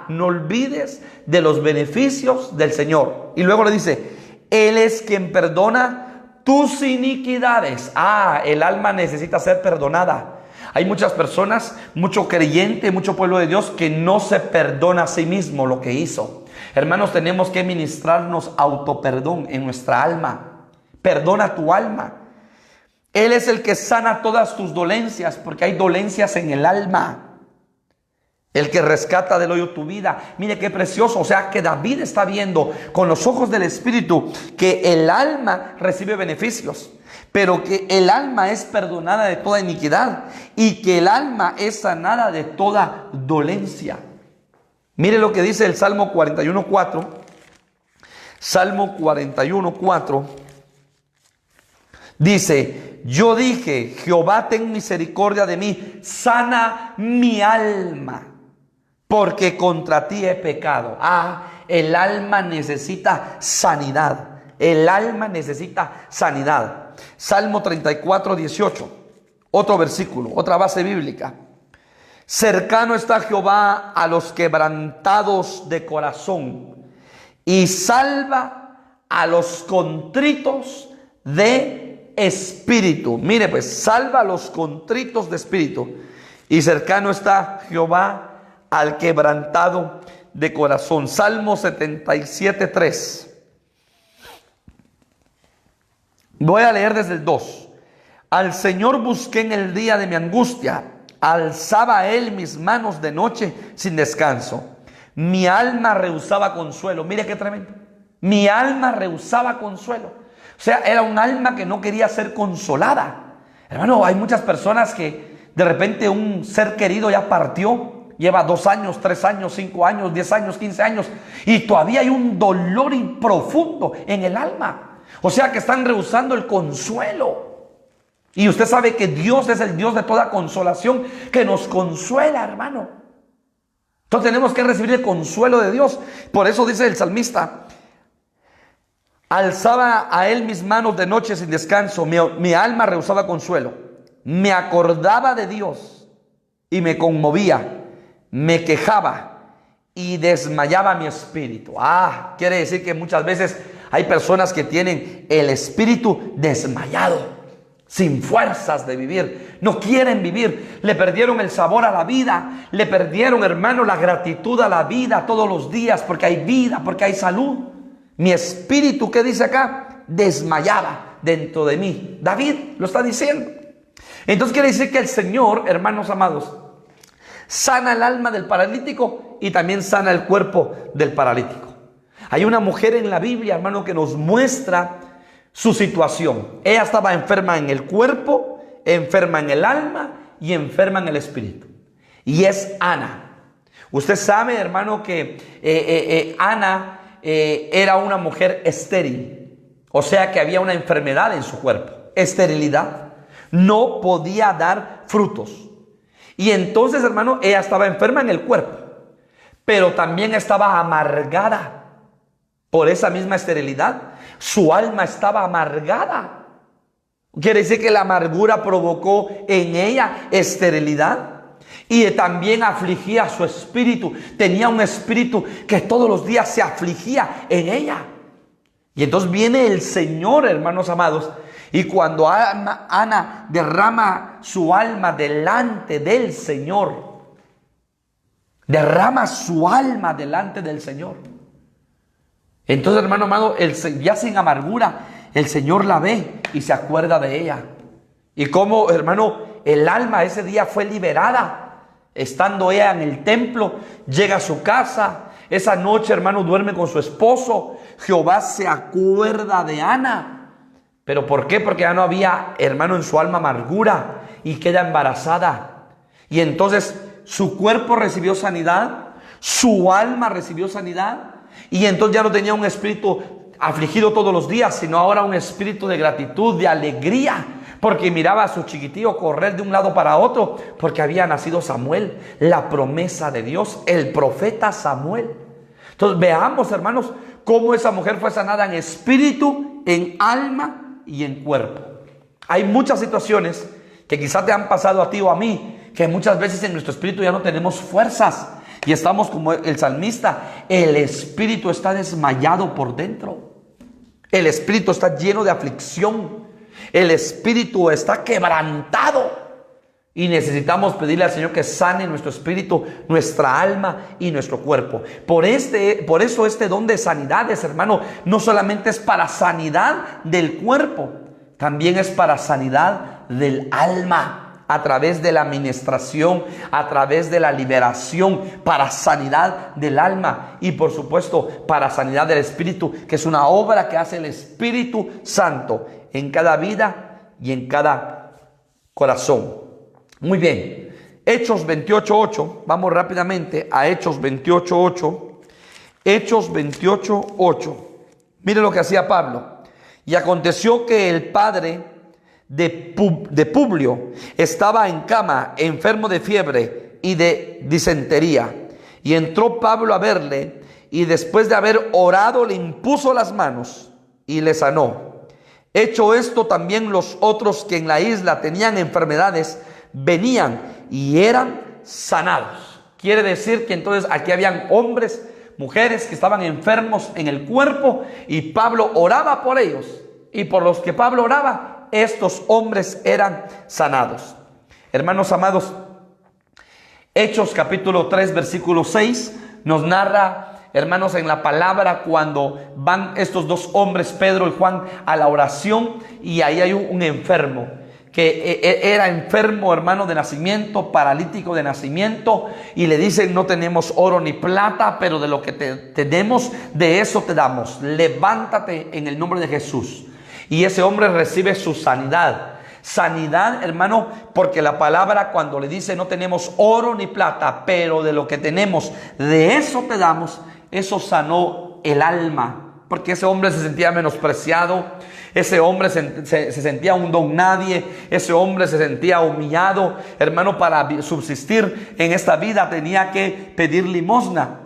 No olvides de los beneficios del Señor. Y luego le dice: Él es quien perdona tus iniquidades. El alma necesita ser perdonada. Hay muchas personas, mucho creyente, mucho pueblo de Dios que no se perdona a sí mismo lo que hizo. Hermanos, tenemos que ministrarnos autoperdón en nuestra alma. Perdona tu alma. Él es el que sana todas tus dolencias, porque hay dolencias en el alma. El que rescata del hoyo tu vida. Mire qué precioso. O sea que David está viendo con los ojos del Espíritu que el alma recibe beneficios, pero que el alma es perdonada de toda iniquidad y que el alma es sanada de toda dolencia. Mire lo que dice el Salmo 41:4. Salmo 41:4 dice: yo dije, Jehová, ten misericordia de mí, sana mi alma, porque contra ti he pecado. El alma necesita sanidad. El alma necesita sanidad. Salmo 34:18. Otro versículo, otra base bíblica. Cercano está Jehová a los quebrantados de corazón y salva a los contritos de espíritu. Mire pues, salva a los contritos de espíritu. Y cercano está Jehová al quebrantado de corazón. Salmo 77:3. Voy a leer desde el 2. Al Señor busqué en el día de mi angustia, alzaba a Él mis manos de noche sin descanso. Mi alma rehusaba consuelo. Mire qué tremendo. Mi alma rehusaba consuelo. O sea, era un alma que no quería ser consolada. Hermano, hay muchas personas que de repente un ser querido ya partió. Lleva 2 años, 3 años, 5 años, 10 años, 15 años. Y todavía hay un dolor profundo en el alma. O sea que están rehusando el consuelo. Y usted sabe que Dios es el Dios de toda consolación, que nos consuela, hermano. Entonces tenemos que recibir el consuelo de Dios. Por eso dice el salmista: alzaba a Él mis manos de noche sin descanso. Mi alma rehusaba consuelo. Me acordaba de Dios y me conmovía. Me quejaba y desmayaba mi espíritu. Quiere decir que muchas veces hay personas que tienen el espíritu desmayado, sin fuerzas de vivir. No quieren vivir. Le perdieron el sabor a la vida. Le perdieron, hermano, la gratitud a la vida todos los días, porque hay vida, porque hay salud. Mi espíritu, ¿qué dice acá? Desmayaba dentro de mí. David lo está diciendo. Entonces quiere decir que el Señor, hermanos amados, sana el alma del paralítico y también sana el cuerpo del paralítico. Hay una mujer en la Biblia, hermano, que nos muestra su situación. Ella estaba enferma en el cuerpo, enferma en el alma y enferma en el espíritu. Y es Ana. Usted sabe, hermano, que Ana era una mujer estéril. O sea que había una enfermedad en su cuerpo. Esterilidad. No podía dar frutos. Y entonces, hermano, ella estaba enferma en el cuerpo, pero también estaba amargada por esa misma esterilidad. Su alma estaba amargada. Quiere decir que la amargura provocó en ella esterilidad. Y también afligía su espíritu. Tenía un espíritu que todos los días se afligía en ella. Y entonces viene el Señor, hermanos amados. Y cuando Ana derrama su alma delante del Señor, derrama su alma delante del Señor. Entonces, hermano amado, ya sin amargura, el Señor la ve y se acuerda de ella. Y como, hermano, el alma ese día fue liberada. Estando ella en el templo, llega a su casa. Esa noche, hermano, duerme con su esposo. Jehová se acuerda de Ana. ¿Pero por qué? Porque ya no había, hermano, en su alma amargura y queda embarazada. Y entonces su cuerpo recibió sanidad, su alma recibió sanidad. Y entonces ya no tenía un espíritu afligido todos los días, sino ahora un espíritu de gratitud, de alegría. Porque miraba a su chiquitillo correr de un lado para otro, porque había nacido Samuel, la promesa de Dios, el profeta Samuel. Entonces veamos, hermanos, cómo esa mujer fue sanada en espíritu, en alma y en cuerpo. Hay muchas situaciones que quizás te han pasado a ti o a mí, que muchas veces en nuestro espíritu ya no tenemos fuerzas y estamos como el salmista. El espíritu está desmayado por dentro. El espíritu está lleno de aflicción. El espíritu está quebrantado. Y necesitamos pedirle al Señor que sane nuestro espíritu, nuestra alma y nuestro cuerpo. Por eso este don de sanidades, hermano, no solamente es para sanidad del cuerpo, también es para sanidad del alma, a través de la administración, a través de la liberación, para sanidad del alma y por supuesto para sanidad del espíritu, que es una obra que hace el Espíritu Santo en cada vida y en cada corazón. Muy bien, Hechos 28:8, vamos rápidamente a Hechos 28:8. Hechos 28:8. Mire lo que hacía Pablo. Y aconteció que el padre de Publio estaba en cama, enfermo de fiebre y de disentería. Y entró Pablo a verle, y después de haber orado le impuso las manos y le sanó. Hecho esto, también los otros que en la isla tenían enfermedades venían y eran sanados. Quiere decir que entonces aquí habían hombres, mujeres que estaban enfermos en el cuerpo y Pablo oraba por ellos. Y por los que Pablo oraba, estos hombres eran sanados. Hermanos amados, Hechos capítulo 3 versículo 6 Nos narra, hermanos, en la palabra cuando van estos dos hombres, Pedro y Juan, a la oración, y ahí hay un enfermo que era enfermo, hermano, de nacimiento, paralítico de nacimiento, y le dicen: no tenemos oro ni plata, pero de lo que tenemos, de eso te damos. Levántate en el nombre de Jesús. Y ese hombre recibe su sanidad. Sanidad, hermano, porque la palabra cuando le dice: no tenemos oro ni plata, pero de lo que tenemos, de eso te damos, eso sanó el alma, porque ese hombre se sentía menospreciado, ese hombre se sentía un don nadie, ese hombre se sentía humillado. Hermano, para subsistir en esta vida tenía que pedir limosna.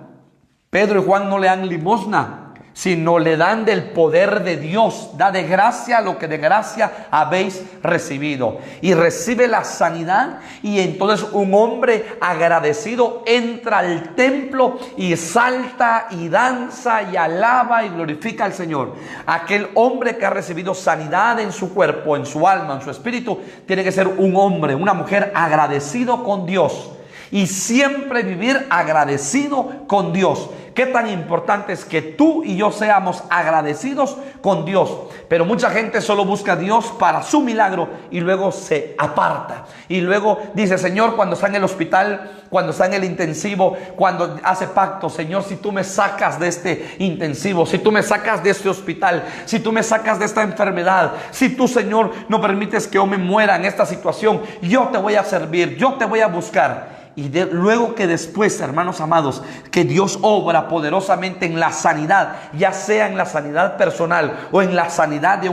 Pedro y Juan no le dan limosna, sino le dan del poder de Dios. Da de gracia lo que de gracia habéis recibido. Y recibe la sanidad, y entonces un hombre agradecido entra al templo y salta y danza y alaba y glorifica al Señor. Aquel hombre que ha recibido sanidad en su cuerpo, en su alma, en su espíritu, tiene que ser un hombre, una mujer agradecido con Dios. Y siempre vivir agradecido con Dios. Qué tan importante es que tú y yo seamos agradecidos con Dios. Pero mucha gente solo busca a Dios para su milagro y luego se aparta. Y luego dice: Señor, cuando está en el hospital, cuando está en el intensivo, cuando hace pacto: Señor, si tú me sacas de este intensivo, si tú me sacas de este hospital, si tú me sacas de esta enfermedad, si tú, Señor, no permites que yo me muera en esta situación, yo te voy a servir, yo te voy a buscar. Y luego que después, hermanos amados, que Dios obra poderosamente en la sanidad, ya sea en la sanidad personal o en la sanidad de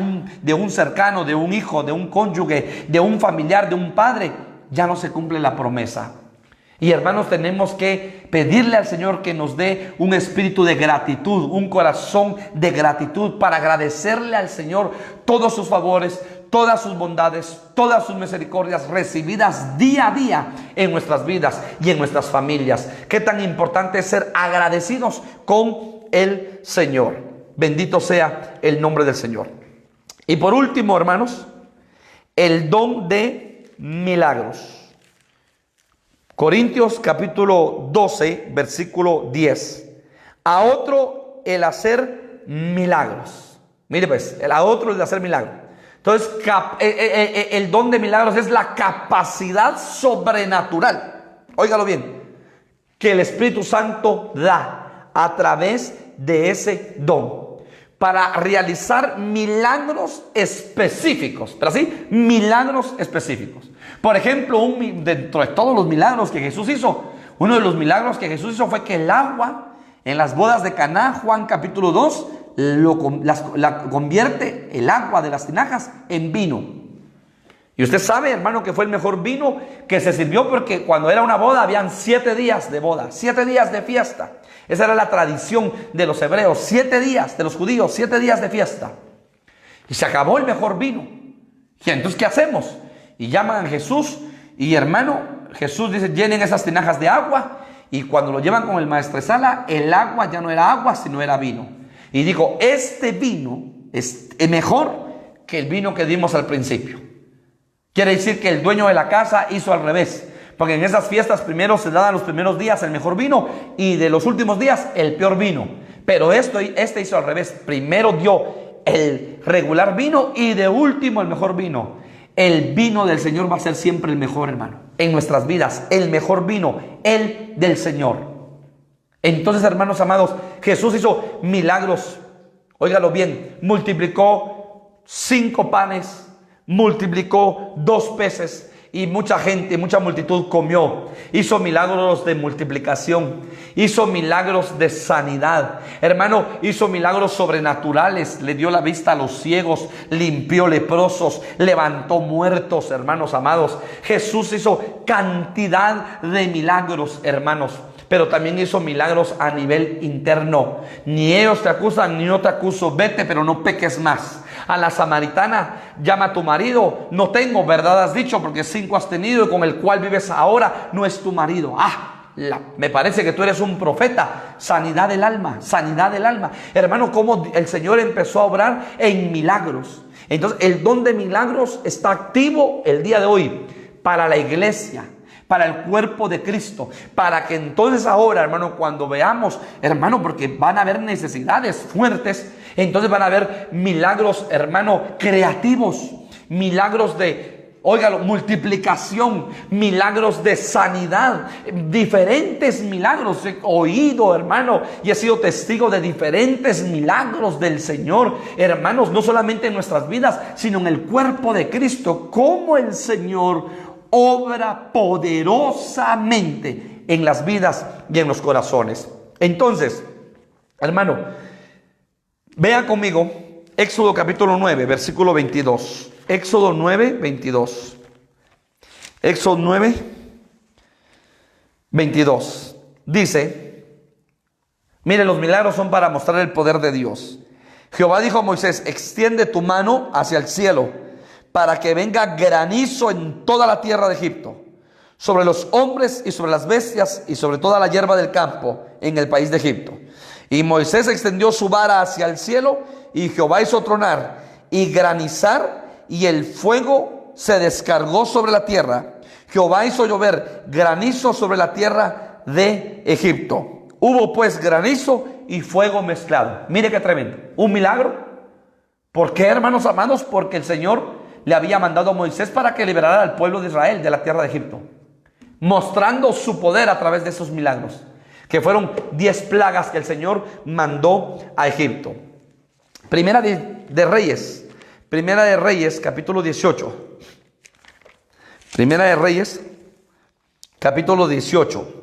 un cercano, de un hijo, de un cónyuge, de un familiar, de un padre, ya no se cumple la promesa. Y hermanos, tenemos que pedirle al Señor que nos dé un espíritu de gratitud, un corazón de gratitud, para agradecerle al Señor todos sus favores, todas sus bondades, todas sus misericordias recibidas día a día en nuestras vidas y en nuestras familias. Qué tan importante es ser agradecidos con el Señor. Bendito sea el nombre del Señor. Y por último, hermanos, el don de milagros. Corintios capítulo 12, versículo 10. A otro el hacer milagros. Mire pues, a otro el hacer milagros. Entonces, el don de milagros es la capacidad sobrenatural, óigalo bien, que el Espíritu Santo da a través de ese don para realizar milagros específicos. Pero así, milagros específicos. Por ejemplo, dentro de todos los milagros que Jesús hizo, uno de los milagros que Jesús hizo fue que el agua en las bodas de Caná, Juan capítulo 2, la convierte, el agua de las tinajas, en vino. Y usted sabe, hermano, que fue el mejor vino que se sirvió, porque cuando era una boda habían 7 días de boda, 7 días de fiesta. Esa era la tradición de los hebreos, 7 días de los judíos, 7 días de fiesta. Y se acabó el mejor vino. Y entonces, ¿qué hacemos? Y llaman a Jesús, y hermano, Jesús dice: llenen esas tinajas de agua. Y cuando lo llevan con el maestresala, el agua ya no era agua, sino era vino. Y dijo: este vino es mejor que el vino que dimos al principio. Quiere decir que el dueño de la casa hizo al revés, porque en esas fiestas primero se daban los primeros días el mejor vino, y de los últimos días el peor vino. Pero este hizo al revés. Primero dio el regular vino y de último el mejor vino. El vino del Señor va a ser siempre el mejor, hermano, en nuestras vidas. El mejor vino, el del Señor. Entonces, hermanos amados, Jesús hizo milagros. Óigalo bien: multiplicó 5 panes, multiplicó 2 peces, y mucha gente, mucha multitud comió. Hizo milagros de multiplicación, hizo milagros de sanidad. Hermano, hizo milagros sobrenaturales. Le dio la vista a los ciegos, limpió leprosos, levantó muertos, hermanos amados. Jesús hizo cantidad de milagros, hermanos. Pero también hizo milagros a nivel interno. Ni ellos te acusan, ni yo te acuso. Vete, pero no peques más. A la samaritana: llama a tu marido. No tengo, ¿verdad has dicho? Porque 5 has tenido, y con el cual vives ahora no es tu marido. Me parece que tú eres un profeta. Sanidad del alma, sanidad del alma. Hermano, cómo el Señor empezó a obrar en milagros. Entonces, el don de milagros está activo el día de hoy para la iglesia, para el cuerpo de Cristo, para que entonces ahora, hermano, cuando veamos, hermano, porque van a haber necesidades fuertes, entonces van a haber milagros, hermano, creativos, milagros de, óigalo, multiplicación, milagros de sanidad, diferentes milagros. He oído, hermano, y he sido testigo de diferentes milagros del Señor, hermanos, no solamente en nuestras vidas, sino en el cuerpo de Cristo, como el Señor obra poderosamente en las vidas y en los corazones. Entonces, hermano, vea conmigo Éxodo capítulo 9, versículo 22. Éxodo 9, 22. Éxodo 9, 22. Dice, mire, los milagros son para mostrar el poder de Dios. Jehová dijo a Moisés, extiende tu mano hacia el cielo, para que venga granizo en toda la tierra de Egipto, sobre los hombres y sobre las bestias y sobre toda la hierba del campo en el país de Egipto. Y Moisés extendió su vara hacia el cielo, y Jehová hizo tronar y granizar, y el fuego se descargó sobre la tierra. Jehová hizo llover granizo sobre la tierra de Egipto. Hubo pues granizo y fuego mezclado. Mire qué tremendo, un milagro. ¿Por qué, hermanos amados? Porque el Señor le había mandado a Moisés para que liberara al pueblo de Israel de la tierra de Egipto, mostrando su poder a través de esos milagros, que fueron 10 plagas que el Señor mandó a Egipto. Primera de Reyes, capítulo 18. Primera de Reyes, capítulo 18.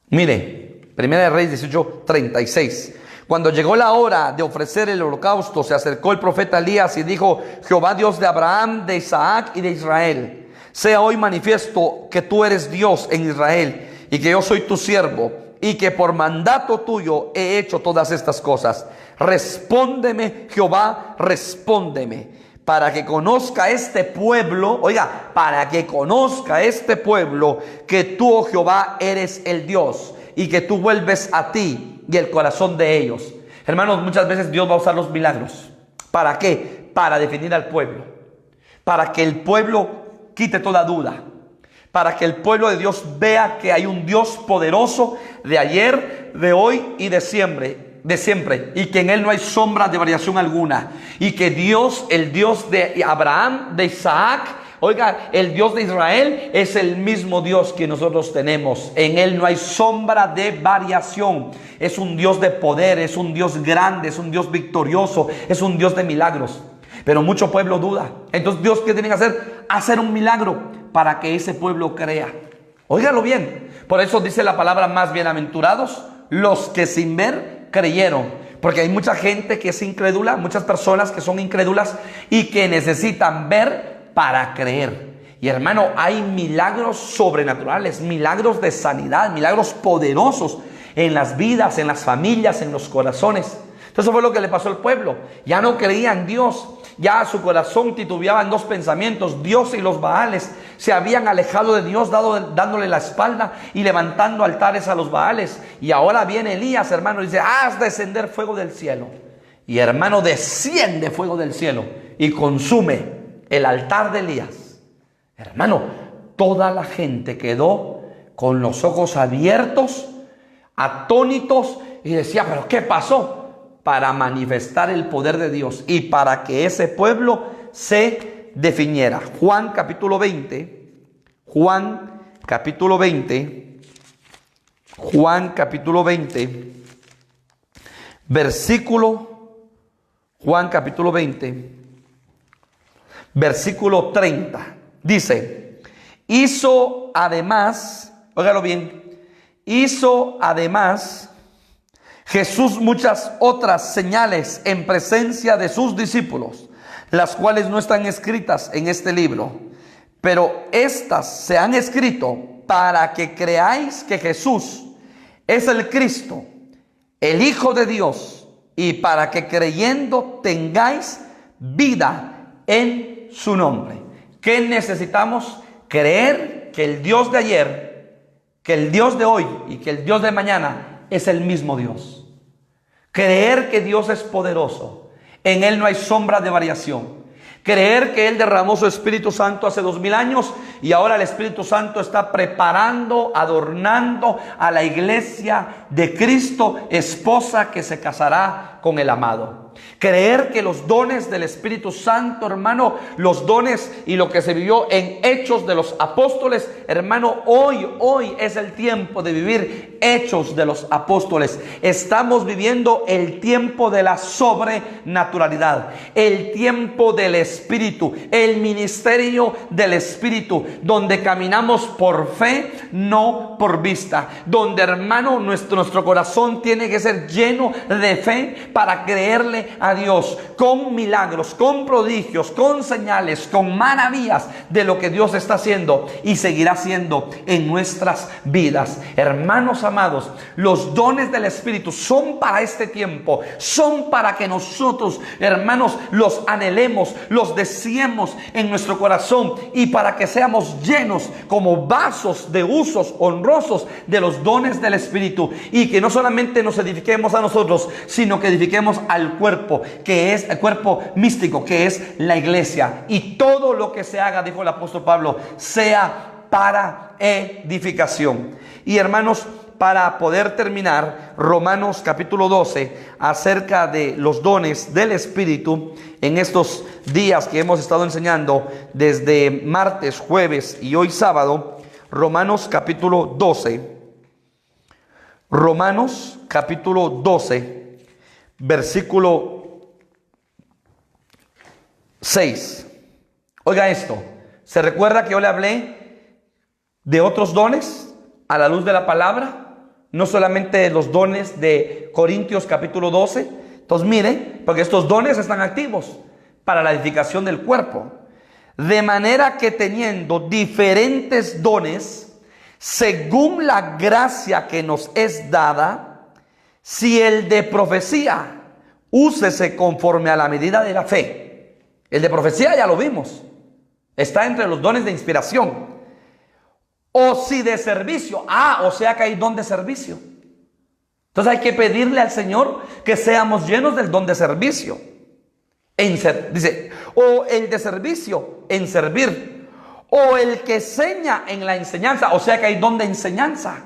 Mire, Primera de Reyes 18, 36. Cuando llegó la hora de ofrecer el holocausto, se acercó el profeta Elías y dijo, Jehová Dios de Abraham, de Isaac y de Israel, sea hoy manifiesto que tú eres Dios en Israel y que yo soy tu siervo y que por mandato tuyo he hecho todas estas cosas. Respóndeme, Jehová, respóndeme, para que conozca este pueblo, oiga, para que conozca este pueblo que tú, oh Jehová, eres el Dios y que tú vuelves a ti y el corazón de ellos. Hermanos, muchas veces Dios va a usar los milagros. ¿Para qué? Para definir al pueblo, para que el pueblo quite toda duda, para que el pueblo de Dios vea que hay un Dios poderoso de ayer, de hoy y de siempre, y que en Él no hay sombra de variación alguna, y que Dios, el Dios de Abraham, de Isaac, oiga, el Dios de Israel es el mismo Dios que nosotros tenemos. En Él no hay sombra de variación. Es un Dios de poder, es un Dios grande, es un Dios victorioso, es un Dios de milagros. Pero mucho pueblo duda. Entonces, Dios, ¿qué tiene que hacer? Hacer un milagro para que ese pueblo crea. Óigalo bien. Por eso dice la palabra, más bienaventurados los que sin ver creyeron. Porque hay mucha gente que es incrédula, muchas personas que son incrédulas y que necesitan ver para creer. Y hermano, hay milagros sobrenaturales, milagros de sanidad, milagros poderosos en las vidas, en las familias, en los corazones. Entonces eso fue lo que le pasó al pueblo. Ya no creía en Dios. Ya su corazón titubeaba en dos pensamientos. Dios y los Baales se habían alejado de Dios, dándole la espalda y levantando altares a los Baales. Y ahora viene Elías, hermano, y dice, haz descender fuego del cielo. Y hermano, desciende fuego del cielo y consume el altar de Elías. Hermano, toda la gente quedó con los ojos abiertos, atónitos, y decía, ¿pero qué pasó? Para manifestar el poder de Dios y para que ese pueblo se definiera. Juan capítulo 20, Juan capítulo 20, Juan capítulo 20, versículo 30. Dice, hizo además, óigalo bien, hizo además Jesús muchas otras señales en presencia de sus discípulos, las cuales no están escritas en este libro, pero estas se han escrito para que creáis que Jesús es el Cristo, el Hijo de Dios, y para que creyendo tengáis vida en su nombre. ¿Qué necesitamos? Creer que el Dios de ayer, que el Dios de hoy y que el Dios de mañana es el mismo Dios. Creer que Dios es poderoso. En Él no hay sombra de variación. Creer que Él derramó su Espíritu Santo hace 2000 años y ahora el Espíritu Santo está preparando, adornando a la iglesia de Cristo, esposa que se casará con el amado. Creer que los dones del Espíritu Santo, hermano, los dones y lo que se vivió en Hechos de los Apóstoles, hermano, hoy es el tiempo de vivir Hechos de los Apóstoles. Estamos viviendo el tiempo de la sobrenaturalidad, el tiempo del Espíritu, el ministerio del Espíritu, donde caminamos por fe, no por vista, donde, hermano, nuestro corazón tiene que ser lleno de fe para creerle a Dios, con milagros, con prodigios, con señales, con maravillas de lo que Dios está haciendo y seguirá haciendo en nuestras vidas. Hermanos amados, los dones del Espíritu son para este tiempo, son para que nosotros, hermanos, los anhelemos, los deseemos en nuestro corazón y para que seamos llenos como vasos de usos honrosos de los dones del Espíritu, y que no solamente nos edifiquemos a nosotros, sino que edifiquemos al cuerpo, que es el cuerpo místico, que es la iglesia. Y todo lo que se haga, dijo el apóstol Pablo, sea para edificación. Y hermanos, para poder terminar, Romanos capítulo 12, acerca de los dones del Espíritu, en estos días que hemos estado enseñando desde martes, jueves y hoy sábado. Romanos capítulo 12. Romanos capítulo 12, versículo 6. Oiga esto. ¿Se recuerda que yo le hablé de otros dones a la luz de la palabra? No solamente los dones de Corintios capítulo 12. Entonces mire, porque estos dones están activos para la edificación del cuerpo. De manera que teniendo diferentes dones, según la gracia que nos es dada, si el de profecía, úsese conforme a la medida de la fe. El de profecía ya lo vimos, está entre los dones de inspiración. O si de servicio, o sea que hay don de servicio. Entonces hay que pedirle al Señor que seamos llenos del don de servicio. Dice, o el de servicio en servir, o el que enseña en la enseñanza, o sea que hay don de enseñanza.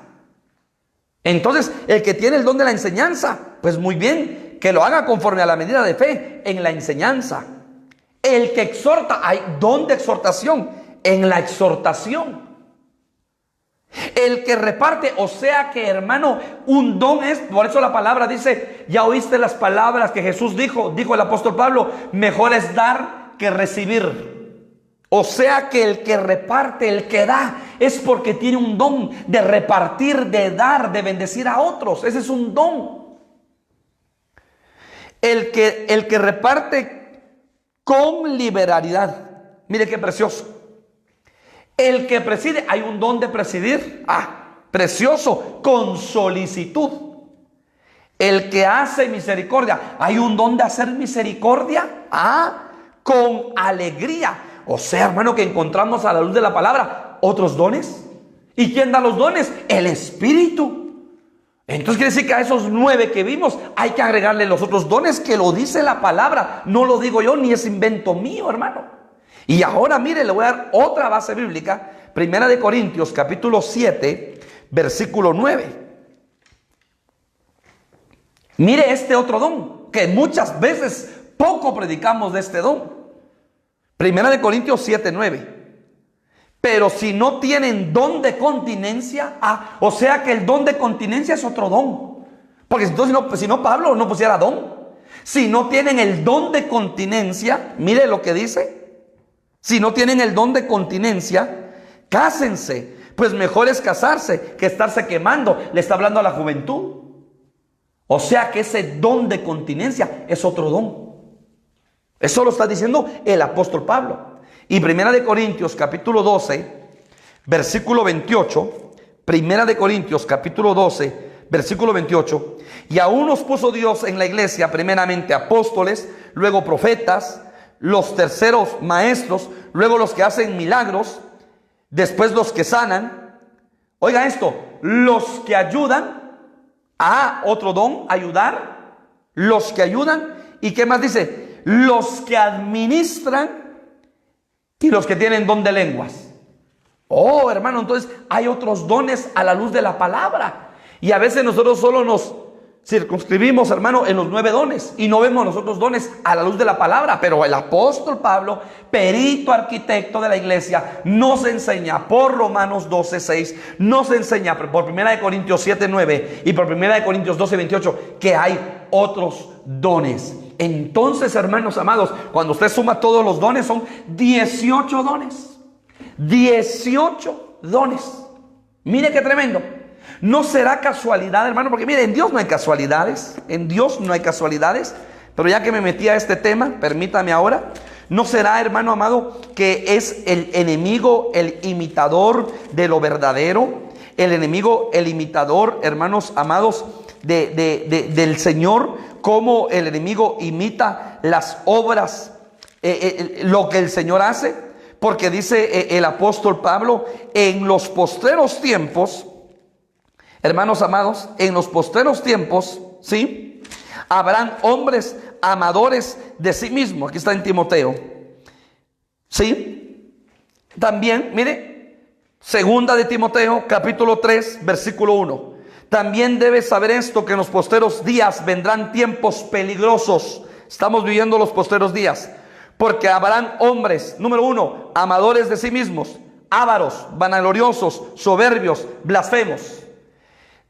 Entonces el que tiene el don de la enseñanza, pues muy bien, que lo haga conforme a la medida de fe en la enseñanza. El que exhorta, hay don de exhortación en la exhortación. El que reparte, o sea que, hermano, un don es, por eso la palabra dice, ya oíste las palabras que Jesús dijo el apóstol Pablo, mejor es dar que recibir. O sea que el que reparte, el que da, es porque tiene un don de repartir, de dar, de bendecir a otros. Ese es un don. El que reparte con liberalidad. Mire qué precioso. El que preside, hay un don de presidir. Precioso, con solicitud. El que hace misericordia, hay un don de hacer misericordia. Con alegría. O sea, hermano, que encontramos a la luz de la palabra otros dones. ¿Y quién da los dones? El Espíritu. Entonces quiere decir que a esos 9 que vimos hay que agregarle los otros dones, que lo dice la palabra. No lo digo yo, ni es invento mío, hermano. Y ahora mire, le voy a dar otra base bíblica. Primera de Corintios capítulo 7, versículo 9. Mire este otro don, que muchas veces poco predicamos de este don. Primera de Corintios 7, 9. Pero si no tienen don de continencia, o sea que el don de continencia es otro don. Porque entonces si no Pablo no pusiera don. Si no tienen el don de continencia, mire lo que dice. Si no tienen el don de continencia, cásense, pues mejor es casarse que estarse quemando. Le está hablando a la juventud. O sea que ese don de continencia es otro don. Eso lo está diciendo el apóstol Pablo. Y Primera de Corintios capítulo 12, versículo 28. Primera de Corintios capítulo 12, versículo 28. Y aún nos puso Dios en la iglesia primeramente apóstoles, luego profetas, los terceros maestros, luego los que hacen milagros, después los que sanan. Oiga esto, los que ayudan, otro don, ayudar, los que ayudan. ¿Y qué más dice? los que administran y los que tienen don de lenguas. Oh, hermano, entonces hay otros dones a la luz de la palabra. Y a veces nosotros solo nos circunscribimos, hermano, en los 9 dones y no vemos los otros dones a la luz de la palabra. Pero el apóstol Pablo, perito arquitecto de la iglesia, nos enseña por Romanos 12:6, nos enseña por 1 Corintios 7:9 y por 1 Corintios 12:28 que hay otros dones. Entonces, hermanos amados, cuando usted suma todos los dones, son 18 dones. 18 dones. Mire qué tremendo. No será casualidad, hermano, porque mire, en Dios no hay casualidades. En Dios no hay casualidades. Pero ya que me metí a este tema, permítame ahora. No será, hermano amado, que es el enemigo, el imitador de lo verdadero. El enemigo, el imitador, hermanos amados, del Señor. Como el enemigo imita las obras, lo que el Señor hace. Porque dice el apóstol Pablo, en los postreros tiempos, hermanos amados, en los postreros tiempos, ¿sí? Habrán hombres amadores de sí mismos. Aquí está en Timoteo. ¿Sí? También, mire, segunda de Timoteo, capítulo 3, versículo 1. También debes saber esto, que en los postreros días vendrán tiempos peligrosos. Estamos viviendo los postreros días. Porque habrán hombres, número 1, amadores de sí mismos, ávaros, vanagloriosos, soberbios, blasfemos,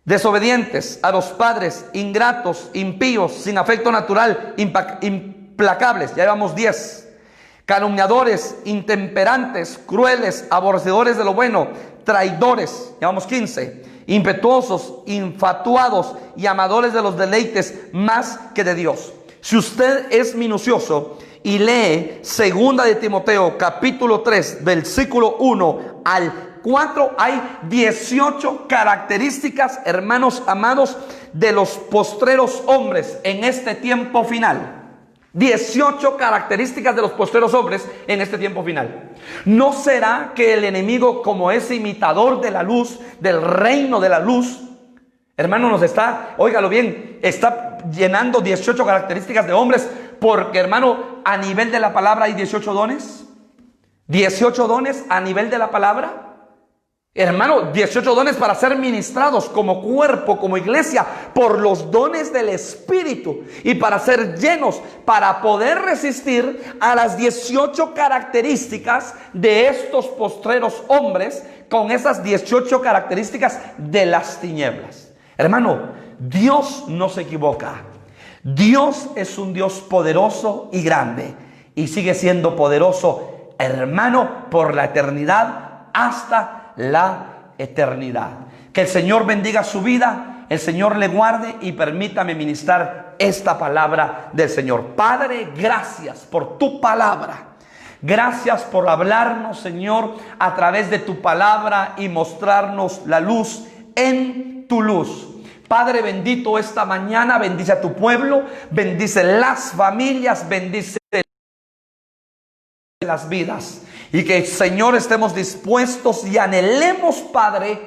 desobedientes a los padres, ingratos, impíos, sin afecto natural, implacables, ya llevamos 10, calumniadores, intemperantes, crueles, aborrecedores de lo bueno, traidores, llevamos 15, impetuosos, infatuados y amadores de los deleites más que de Dios. Si usted es minucioso y lee segunda de Timoteo capítulo 3 versículo 1 al 4, hay 18 características, hermanos amados, de los postreros hombres en este tiempo final. 18 características de los postreros hombres en este tiempo final. ¿No será que el enemigo, como es imitador de la luz, del reino de la luz, hermano, nos está, óigalo bien, está llenando 18 características de hombres? Porque, hermano, a nivel de la palabra hay 18 dones. 18 dones a nivel de la palabra. Hermano, 18 dones para ser ministrados como cuerpo, como iglesia, por los dones del Espíritu. Y para ser llenos, para poder resistir a las 18 características de estos postreros hombres, con esas 18 características de las tinieblas. Hermano, Dios no se equivoca. Dios es un Dios poderoso y grande. Y sigue siendo poderoso, hermano, por la eternidad hasta la eternidad. Que el Señor bendiga su vida, el Señor le guarde y permítame ministrar esta palabra del Señor. Padre, gracias por tu palabra. Gracias por hablarnos, Señor, a través de tu palabra y mostrarnos la luz en tu luz. Padre bendito, esta mañana bendice a tu pueblo, bendice las familias, bendice las vidas. Y que, Señor, estemos dispuestos y anhelemos, Padre,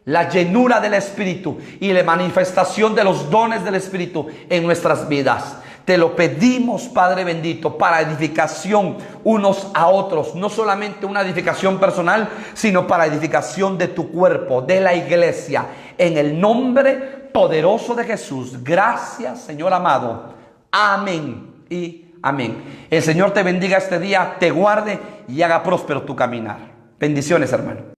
la llenura del Espíritu y la manifestación de los dones del Espíritu en nuestras vidas. Te lo pedimos, Padre bendito, para edificación unos a otros. No solamente una edificación personal, sino para edificación de tu cuerpo, de la iglesia. En el nombre poderoso de Jesús. Gracias, Señor amado. Amén y amén. El Señor te bendiga este día, te guarde y haga próspero tu caminar. Bendiciones, hermano.